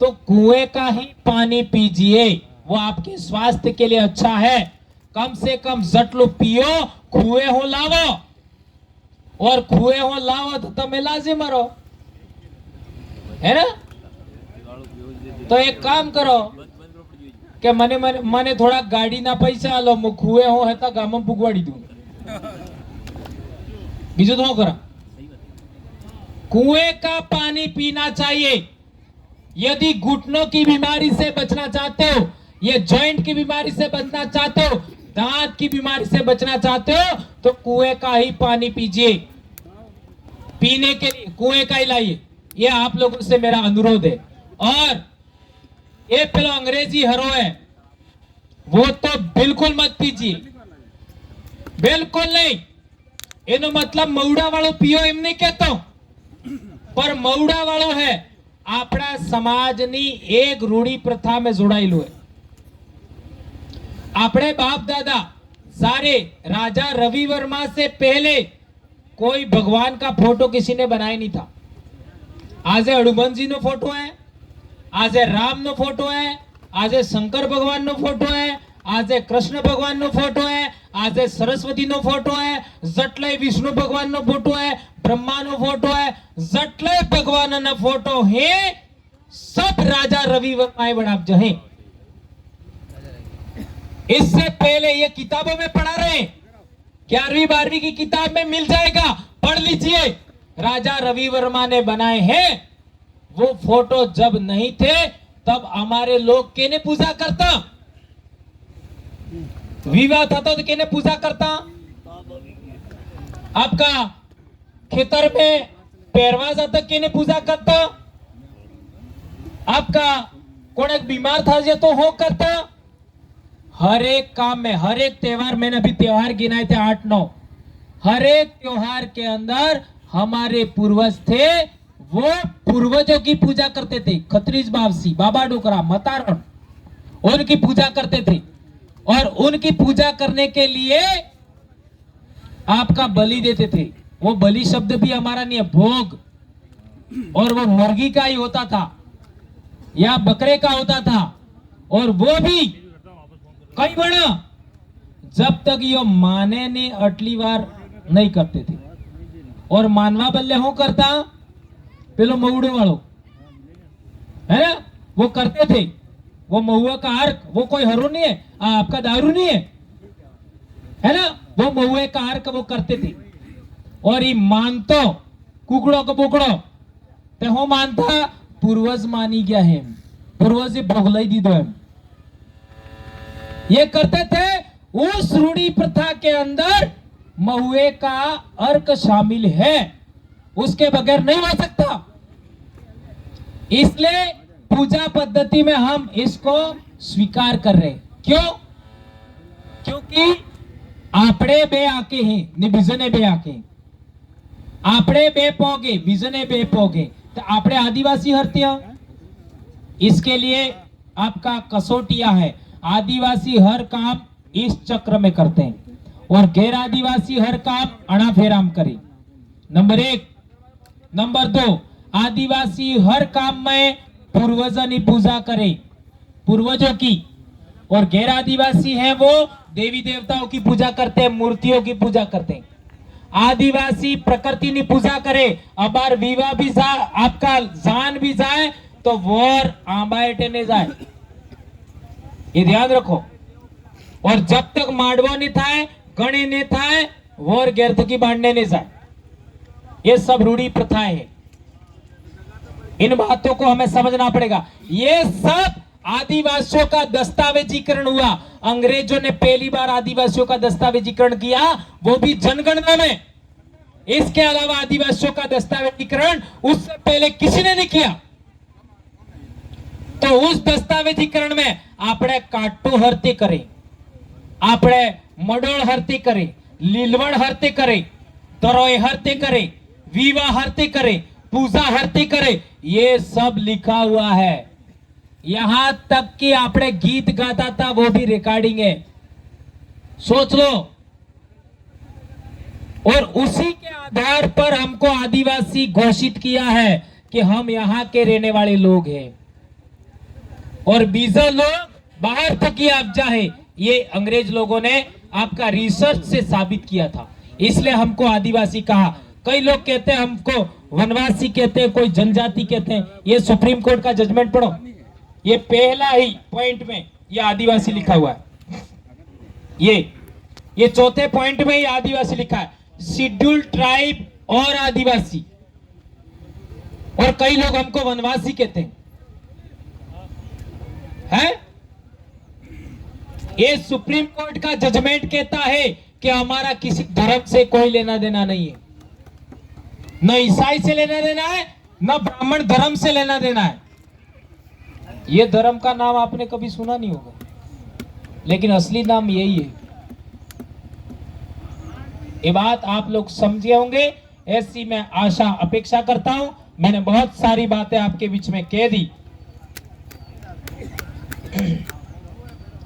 तो कुएं का ही पानी पीजिए, वो आपके स्वास्थ्य के लिए अच्छा है। कम से कम जटलो पियो, कुएं हो लावो, और कुएं हो लावो तो तमे लाजिम मरो, है ना। तो एक काम करो કે મને મને મને થોડા ગાડીના પૈસા આલો, હું કુએ હો હતા ગામમાં પુગવાડી દઉં, બીજું તો શું કરા। कुएं का पानी पीना चाहिए। यदि घुटनों की बीमारी से बचना चाहते हो, ये जॉइंट की बीमारी से बचना चाहते हो, दांत की बीमारी से बचना चाहते हो, तो कुएं का ही पानी पीजिए। पीने के लिए कुएं का ही लाइए, ये आप लोगों से मेरा अनुरोध है। और ये पेलो अंग्रेजी हरो है वो तो बिल्कुल मत पीजिए, बिल्कुल नहीं। एनो मतलब मऊड़ा वालों पियो एम नहीं कहता, पर मऊड़ा वालों है आपड़ा समाजनी एक रूढ़ी प्रथा में जोड़ाયેલું है। आपड़े बाप दादा सारे राजा रवि वर्मा से पहले कोई भगवान का फोटो किसी ने बनाया नहीं था। आज हनुमान जी नो फोटो है, आज राम नो फोटो है, आज शंकर भगवान नो फोटो है, आज कृष्ण भगवान नो फोटो है, आज सरस्वती नो फोटो है, जटले विष्णु भगवान नो फोटो है, ब्रह्मा नो फोटो है, जटले भगवान ना फोटो है, सब राजा रवि वर्मा बना जहे। इससे पहले ये किताबों में पढ़ा रहे, 11वीं 12वीं की किताब में मिल जाएगा, पढ़ लीजिए। राजा रवि वर्मा ने बनाए हैं। वो फोटो जब नहीं थे तब हमारे लोग केने पूजा करता, विवाह था तो केने पूजा करता। आपका खेतर में पैरवाज आता केने पूजा करता, आपका कौन एक बीमार था जे तो हो करता। हर एक काम में, हर एक त्योहार, मैंने अभी त्योहार गिनाए थे 8-9, हर एक त्योहार के अंदर हमारे पूर्वज थे, वो पूर्वजों की पूजा करते थे। खत्रीज बावसी, बाबा डोकरा, मतारण, उनकी पूजा करते थे। और उनकी पूजा करने के लिए आपका बलि देते थे। वो बलि शब्द भी हमारा नहीं है, भोग, और वो मुर्गी का ही होता था या बकरे का होता था। और वो भी कई बड़ा जब तक यो माने ने अटली बार नहीं करते थे। और मानवा बल्ले हो करता पेलो मऊड़े वालों है ना, वो करते थे। वो महुआ का अर्क, वो कोई हरो नहीं है, आपका दारू नहीं है ना, वो महुए का अर्क वो करते थे। और ये मानतो कुकड़ो को बुकड़ो ते हो मानता पूर्वज मानी गया है, पूर्वज भोगलाई दी दो है, ये करते थे। उस रूढ़ी प्रथा के अंदर महुए का अर्क शामिल है, उसके बगैर नहीं हो सकता। इसलिए पूजा पद्धति में हम इसको स्वीकार कर रहे। क्यों? क्योंकि आपड़े बे आके हैं ने बीजने बे आके, आपड़े बे पोगे बीजने बे पोगे, तो आपड़े आदिवासी हरतिया। इसके लिए आपका कसौटिया है, आदिवासी हर काम इस चक्र में करते हैं और गैर आदिवासी हर काम अणाफेराम करे। नंबर 1। नंबर 2, आदिवासी हर काम में पूर्वजों की पूजा करे, पूर्वजों की। और गैर आदिवासी हैं वो देवी देवताओं की पूजा करते हैं, मूर्तियों की पूजा करते हैं। आदिवासी प्रकृति की पूजा करे, अबार विवाह भी जाए, आपका जान भी जाए तो वोर आंबाएटे ने जाए, ये ध्यान रखो। और जब तक माडवो नहीं थाए, गणे नहीं थाए, वोर गैरथकी बांधने नहीं जाए। ये सब रूढ़ी प्रथाएं हैं, इन बातों को हमें समझना पड़ेगा। ये सब आदिवासियों का दस्तावेजीकरण हुआ। अंग्रेजों ने पहली बार आदिवासियों का दस्तावेजीकरण किया, वो भी जनगणना में। इसके अलावा आदिवासियों का दस्तावेजीकरण उससे पहले किसी ने नहीं किया। तो उस दस्तावेजीकरण में आपने काटो हरती करे, आपने मडोल हरती करे, लीलवण हरती करे, तरोय हरती करे, विवाह हरती करे, पूजा आरती करे, ये सब लिखा हुआ है। यहां तक कि आपने गीत गाता था वो भी रिकॉर्डिंग है, सोच लो। और उसी के आधार पर हमको आदिवासी घोषित किया है कि हम यहाँ के रहने वाले लोग हैं। और बीजा लोग बाहर तक ही आप जाए, ये अंग्रेज लोगों ने आपका रिसर्च से साबित किया था, इसलिए हमको आदिवासी कहा। कई लोग कहते हैं हमको वनवासी कहते हैं, कोई जनजाति कहते हैं। ये सुप्रीम कोर्ट का जजमेंट पढ़ो, ये पहला ही पॉइंट में ये आदिवासी लिखा हुआ है। ये चौथे पॉइंट में ही आदिवासी लिखा है, शेड्यूल्ड ट्राइब और आदिवासी। और कई लोग हमको वनवासी कहते हैं। ये सुप्रीम कोर्ट का जजमेंट कहता है कि हमारा किसी धर्म से कोई लेना देना नहीं है, न ईसाई से लेना देना है, न ब्राह्मण धर्म से लेना देना है। ये धर्म का नाम आपने कभी सुना नहीं होगा, लेकिन असली नाम यही है। ये बात आप लोग समझे होंगे, ऐसी मैं आशा अपेक्षा करता हूं। मैंने बहुत सारी बातें आपके बीच में कह दी।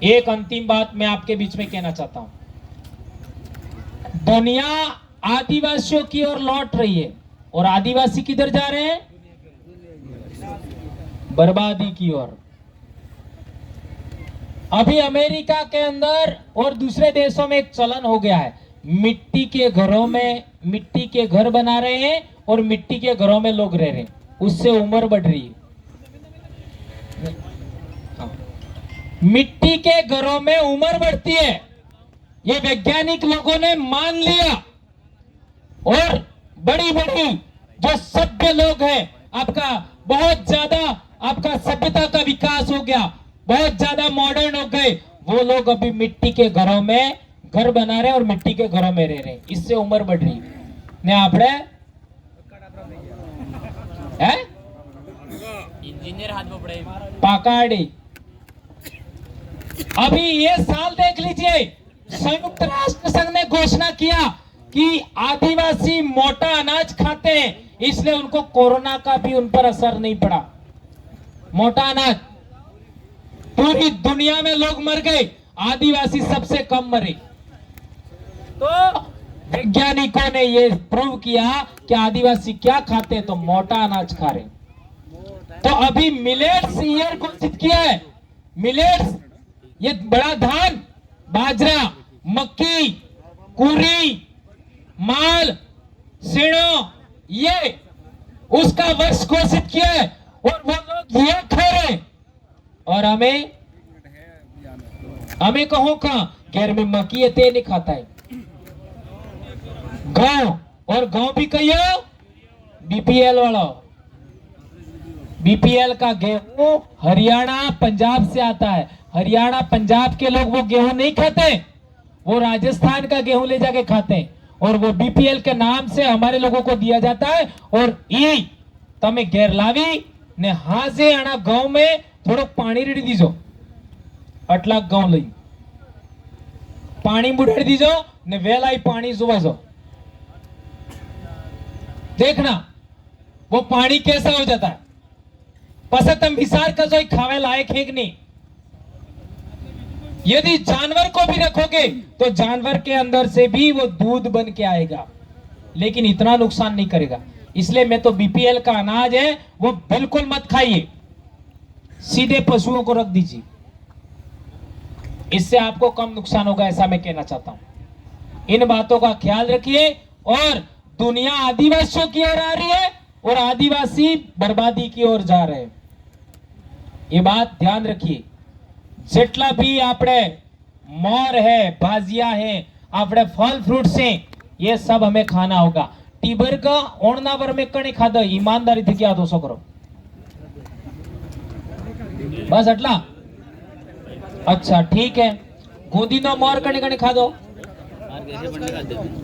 एक अंतिम बात मैं आपके बीच में कहना चाहता हूं। दुनिया आदिवासियों की ओर लौट रही है, और आदिवासी किधर जा रहे हैं? बर्बादी की ओर। अभी अमेरिका के अंदर और दूसरे देशों में एक चलन हो गया है, मिट्टी के घरों में मिट्टी के घर बना रहे हैं और मिट्टी के घरों में लोग रह रहे हैं, उससे उम्र बढ़ रही है। मिट्टी के घरों में उम्र बढ़ती है, ये वैज्ञानिक लोगों ने मान लिया। और बड़ी बड़ी जो सभ्य लोग हैं, आपका बहुत ज्यादा आपका सभ्यता का विकास हो गया, बहुत ज्यादा मॉडर्न हो गए, वो लोग अभी मिट्टी के घरों में घर बना रहे और मिट्टी के घरों में रह रहे, इससे उम्र बढ़ रही ने। आपने इंजीनियर हाथ में पड़े पाकाड़ी। अभी ये साल देख लीजिए, संयुक्त राष्ट्र संघ ने घोषणा किया कि आदिवासी मोटा अनाज खाते हैं, इसलिए उनको कोरोना का भी उन पर असर नहीं पड़ा। मोटा अनाज, पूरी दुनिया में लोग मर गए, आदिवासी सबसे कम मरे। तो वैज्ञानिकों ने ये प्रूव किया कि आदिवासी क्या खाते हैं, तो मोटा अनाज खा रहे। तो अभी मिलेट्स ईयर घोषित किया है। मिलेट्स, ये बड़ा धान, बाजरा, मक्की, कुरी, माल, सिणो, ये उसका वर्ष घोषित किया है, और वो लोग ये खा रहे। और हमें कहो कहां गैर में मक्की है, ते नहीं खाता है। गांव, और गांव भी कहियो बीपीएल वाला। बीपीएल का गेहूं हरियाणा पंजाब से आता है। हरियाणा पंजाब के लोग वो गेहूं नहीं खाते, वो राजस्थान का गेहूं ले जाके खाते हैं, और वो बीपीएल के नाम से हमारे लोगों को दिया जाता है। और ई तमे घेर लावी ने हाजे आना गांव में थोड़ो पानी रेडी दीजो, अटला गांव लई पानी बुढ़ाड़ी दीजो ने वेलाई पानी जुवाजो, देखना वो पानी कैसा हो जाता है। पसे तम विचार कर जो खावे लायक है कि नहीं। यदि जानवर को भी रखोगे तो जानवर के अंदर से भी वो दूध बन के आएगा, लेकिन इतना नुकसान नहीं करेगा। इसलिए मैं तो बीपीएल का अनाज है वो बिल्कुल मत खाइए, सीधे पशुओं को रख दीजिए, इससे आपको कम नुकसान होगा, ऐसा मैं कहना चाहता हूं। इन बातों का ख्याल रखिए। और दुनिया आदिवासियों की ओर आ रही है और आदिवासी बर्बादी की ओर जा रहे हैं, ये बात ध्यान रखिए। जेटला भी आपने मोर है, भाजिया है, आपने फल फ्रूट से, ये सब हमें खाना होगा। टीबर का ओणना पर में कणी खादा, ईमानदारी थी क्या दोस्तों करो बस अटला। अच्छा ठीक है, गोदी नो मोर कणी कणी खा दो,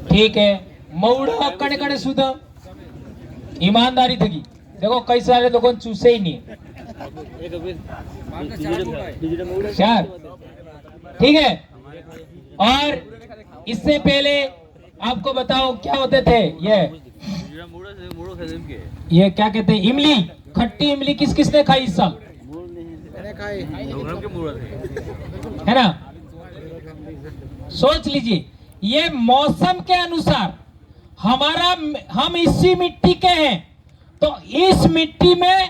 ठीक है। मऊड़ा कणे कणे सुधा, ईमानदारी थी। देखो कई सारे लोगों ने चूसे ही नहीं, चार, ठीक है। और इससे पहले आपको बताओ क्या होते थे, ये ये क्या कहते हैं, इमली, खट्टी इमली किस किसने खाई इस साल, है ना? सोच लीजिए, ये मौसम के अनुसार हम इसी मिट्टी के हैं, तो इस मिट्टी में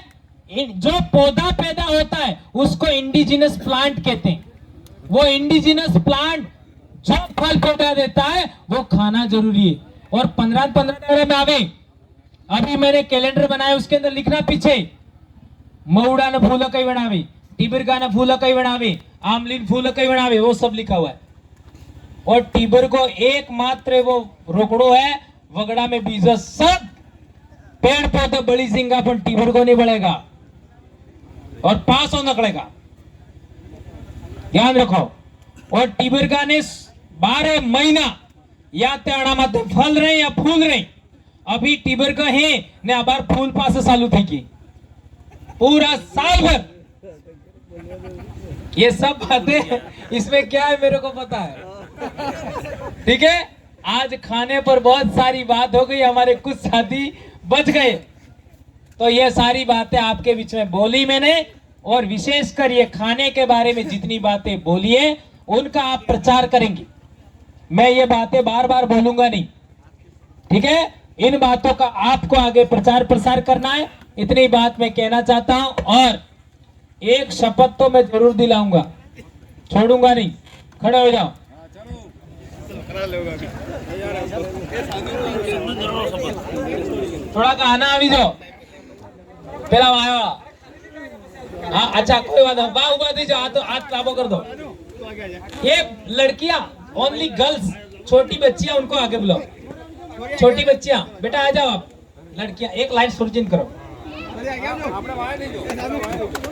जो पौधा पैदा होता है उसको इंडिजिनस प्लांट कहते हैं। वो इंडिजिनस प्लांट जो फल पौधा देता है वो खाना जरूरी है। और 15 में आवे, अभी मैंने कैलेंडर बनाया, उसके अंदर लिखना पीछे, मऊड़ा ने फूल कई बनावे, टिबरगा ने फूल कई बनावे, आमलीन फूल कई बनावे, वो सब लिखा हुआ है। और टिबर को एकमात्र वो रोकड़ो है, वगड़ा में बीज सब पेड़ पौधे बड़ी सिंगा, पर टिबर को नहीं बढ़ेगा और पास हो नकलेगा, ध्यान रखो। और टिबरगा ने 12 महीना या त्याड़ा माते फल रहे या फूल रहे, अभी टिबरगा है ने अबार फूल पास चालू थी की पूरा साल भर। ये सब बातें इसमें क्या है मेरे को पता है, ठीक है। आज खाने पर बहुत सारी बात हो गई, हमारे कुछ साथी बच गए, तो ये सारी बातें आपके बीच में बोली मैंने। और विशेषकर ये खाने के बारे में जितनी बातें बोली है उनका आप प्रचार करेंगे, मैं ये बातें बार बार बोलूंगा नहीं, ठीक है। इन बातों का आपको आगे प्रचार प्रसार करना है, इतनी बात मैं कहना चाहता हूं। और एक शपथ तो मैं जरूर दिलाऊंगा, छोड़ूंगा नहीं, खड़े हो जाओ। थोड़ा गाना આવી जाओ, પેલા વાયો। हाँ अच्छा कोई बात नहीं, बा उबा दी जाओ, हाथ लाभो कर दो। ये लड़कियां, ओनली गर्ल्स, छोटी बच्चियां, उनको आगे बुलाओ। छोटी बच्चियां बेटा आ जाओ आप, लड़कियां एक लाइन सुरजिन करो,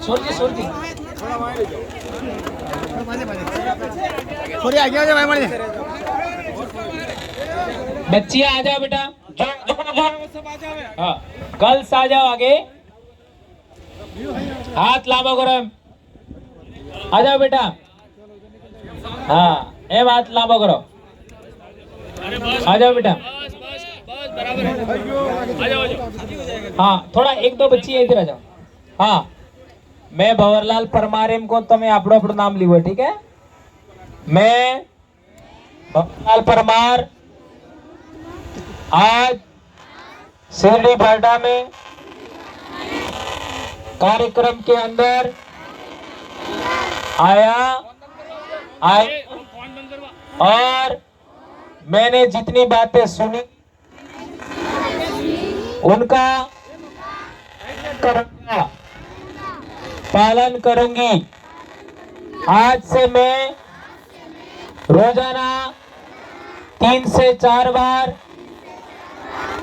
सुरजी सुरजी बच्चियां आ जाओ बेटा, हाँ गर्ल्स आ जाओ आगे, हाथ लांबो करो, आ जाओ बेटा, हाँ एम हाथ लांबो करो, आ जाओ बेटा, हाँ थोड़ा एक दो बच्ची इधर आ जाओ। हाँ मैं भंवरलाल परमार एम को तमे आपड़ो आपड़ो नाम लीवो, ठीक है। मैं भंवरलाल परमार आज शिरडी भाटा में कार्यक्रम के अंदर आया और मैंने जितनी बातें सुनी उनका पालन करूंगी। आज से मैं रोजाना 3 से 4 बार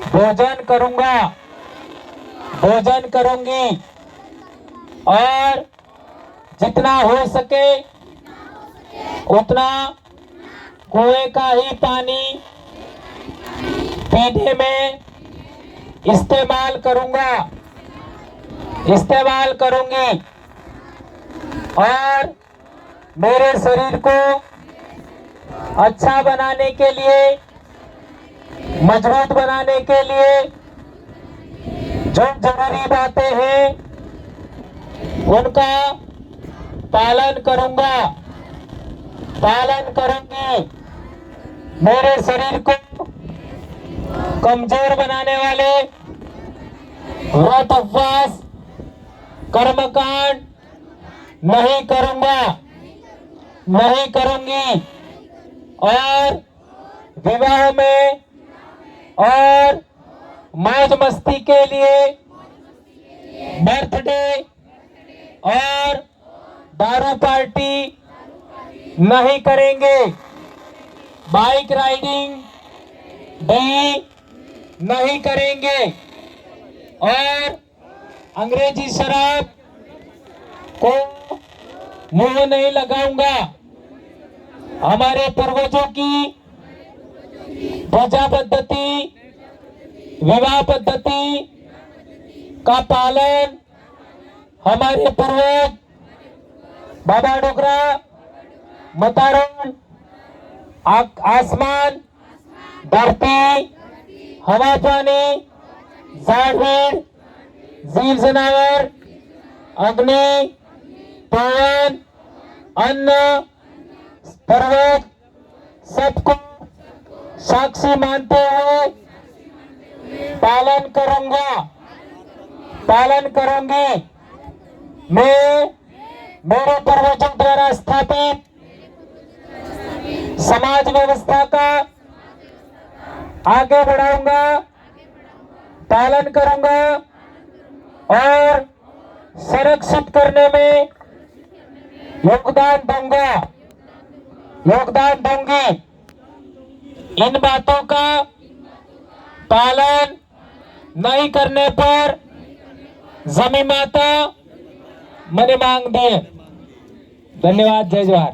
भोजन करूंगी और जितना हो सके उतना कुएं का ही पानी पीने में इस्तेमाल करूंगी और मेरे शरीर को अच्छा बनाने के लिए, मजबूत बनाने के लिए जो जरूरी बातें हैं उनका पालन करूंगी। मेरे शरीर को कमजोर बनाने वाले व्रत उपवास कर्मकांड नहीं करूंगी और विवाह में और मौज मस्ती के लिए, बर्थडे और दारू पार्टी नहीं करेंगे, बाइक राइडिंग भी नहीं करेंगे और अंग्रेजी शराब को मुंह नहीं लगाऊंगा। हमारे पूर्वजों की पूजा पद्धति, विवाह पद्धति का पालन हमारे पूर्वज बाबा डोगरा, मतारण, आसमान, धरती, हवा पानी झाडझुड, जीव जनावर, अग्नि, पवन, अन्न, पर्वत, सबको साक्षी मानते हुए पालन करूंगी। मैं मेरे पूर्वजों द्वारा स्थापित समाज व्यवस्था का आगे बढ़ाऊंगा, पालन करूंगा और संरक्षित करने में योगदान दूंगी। इन बातों का पालन नहीं करने पर जमी माता मने मांग दिए। धन्यवाद। जय जवाहर।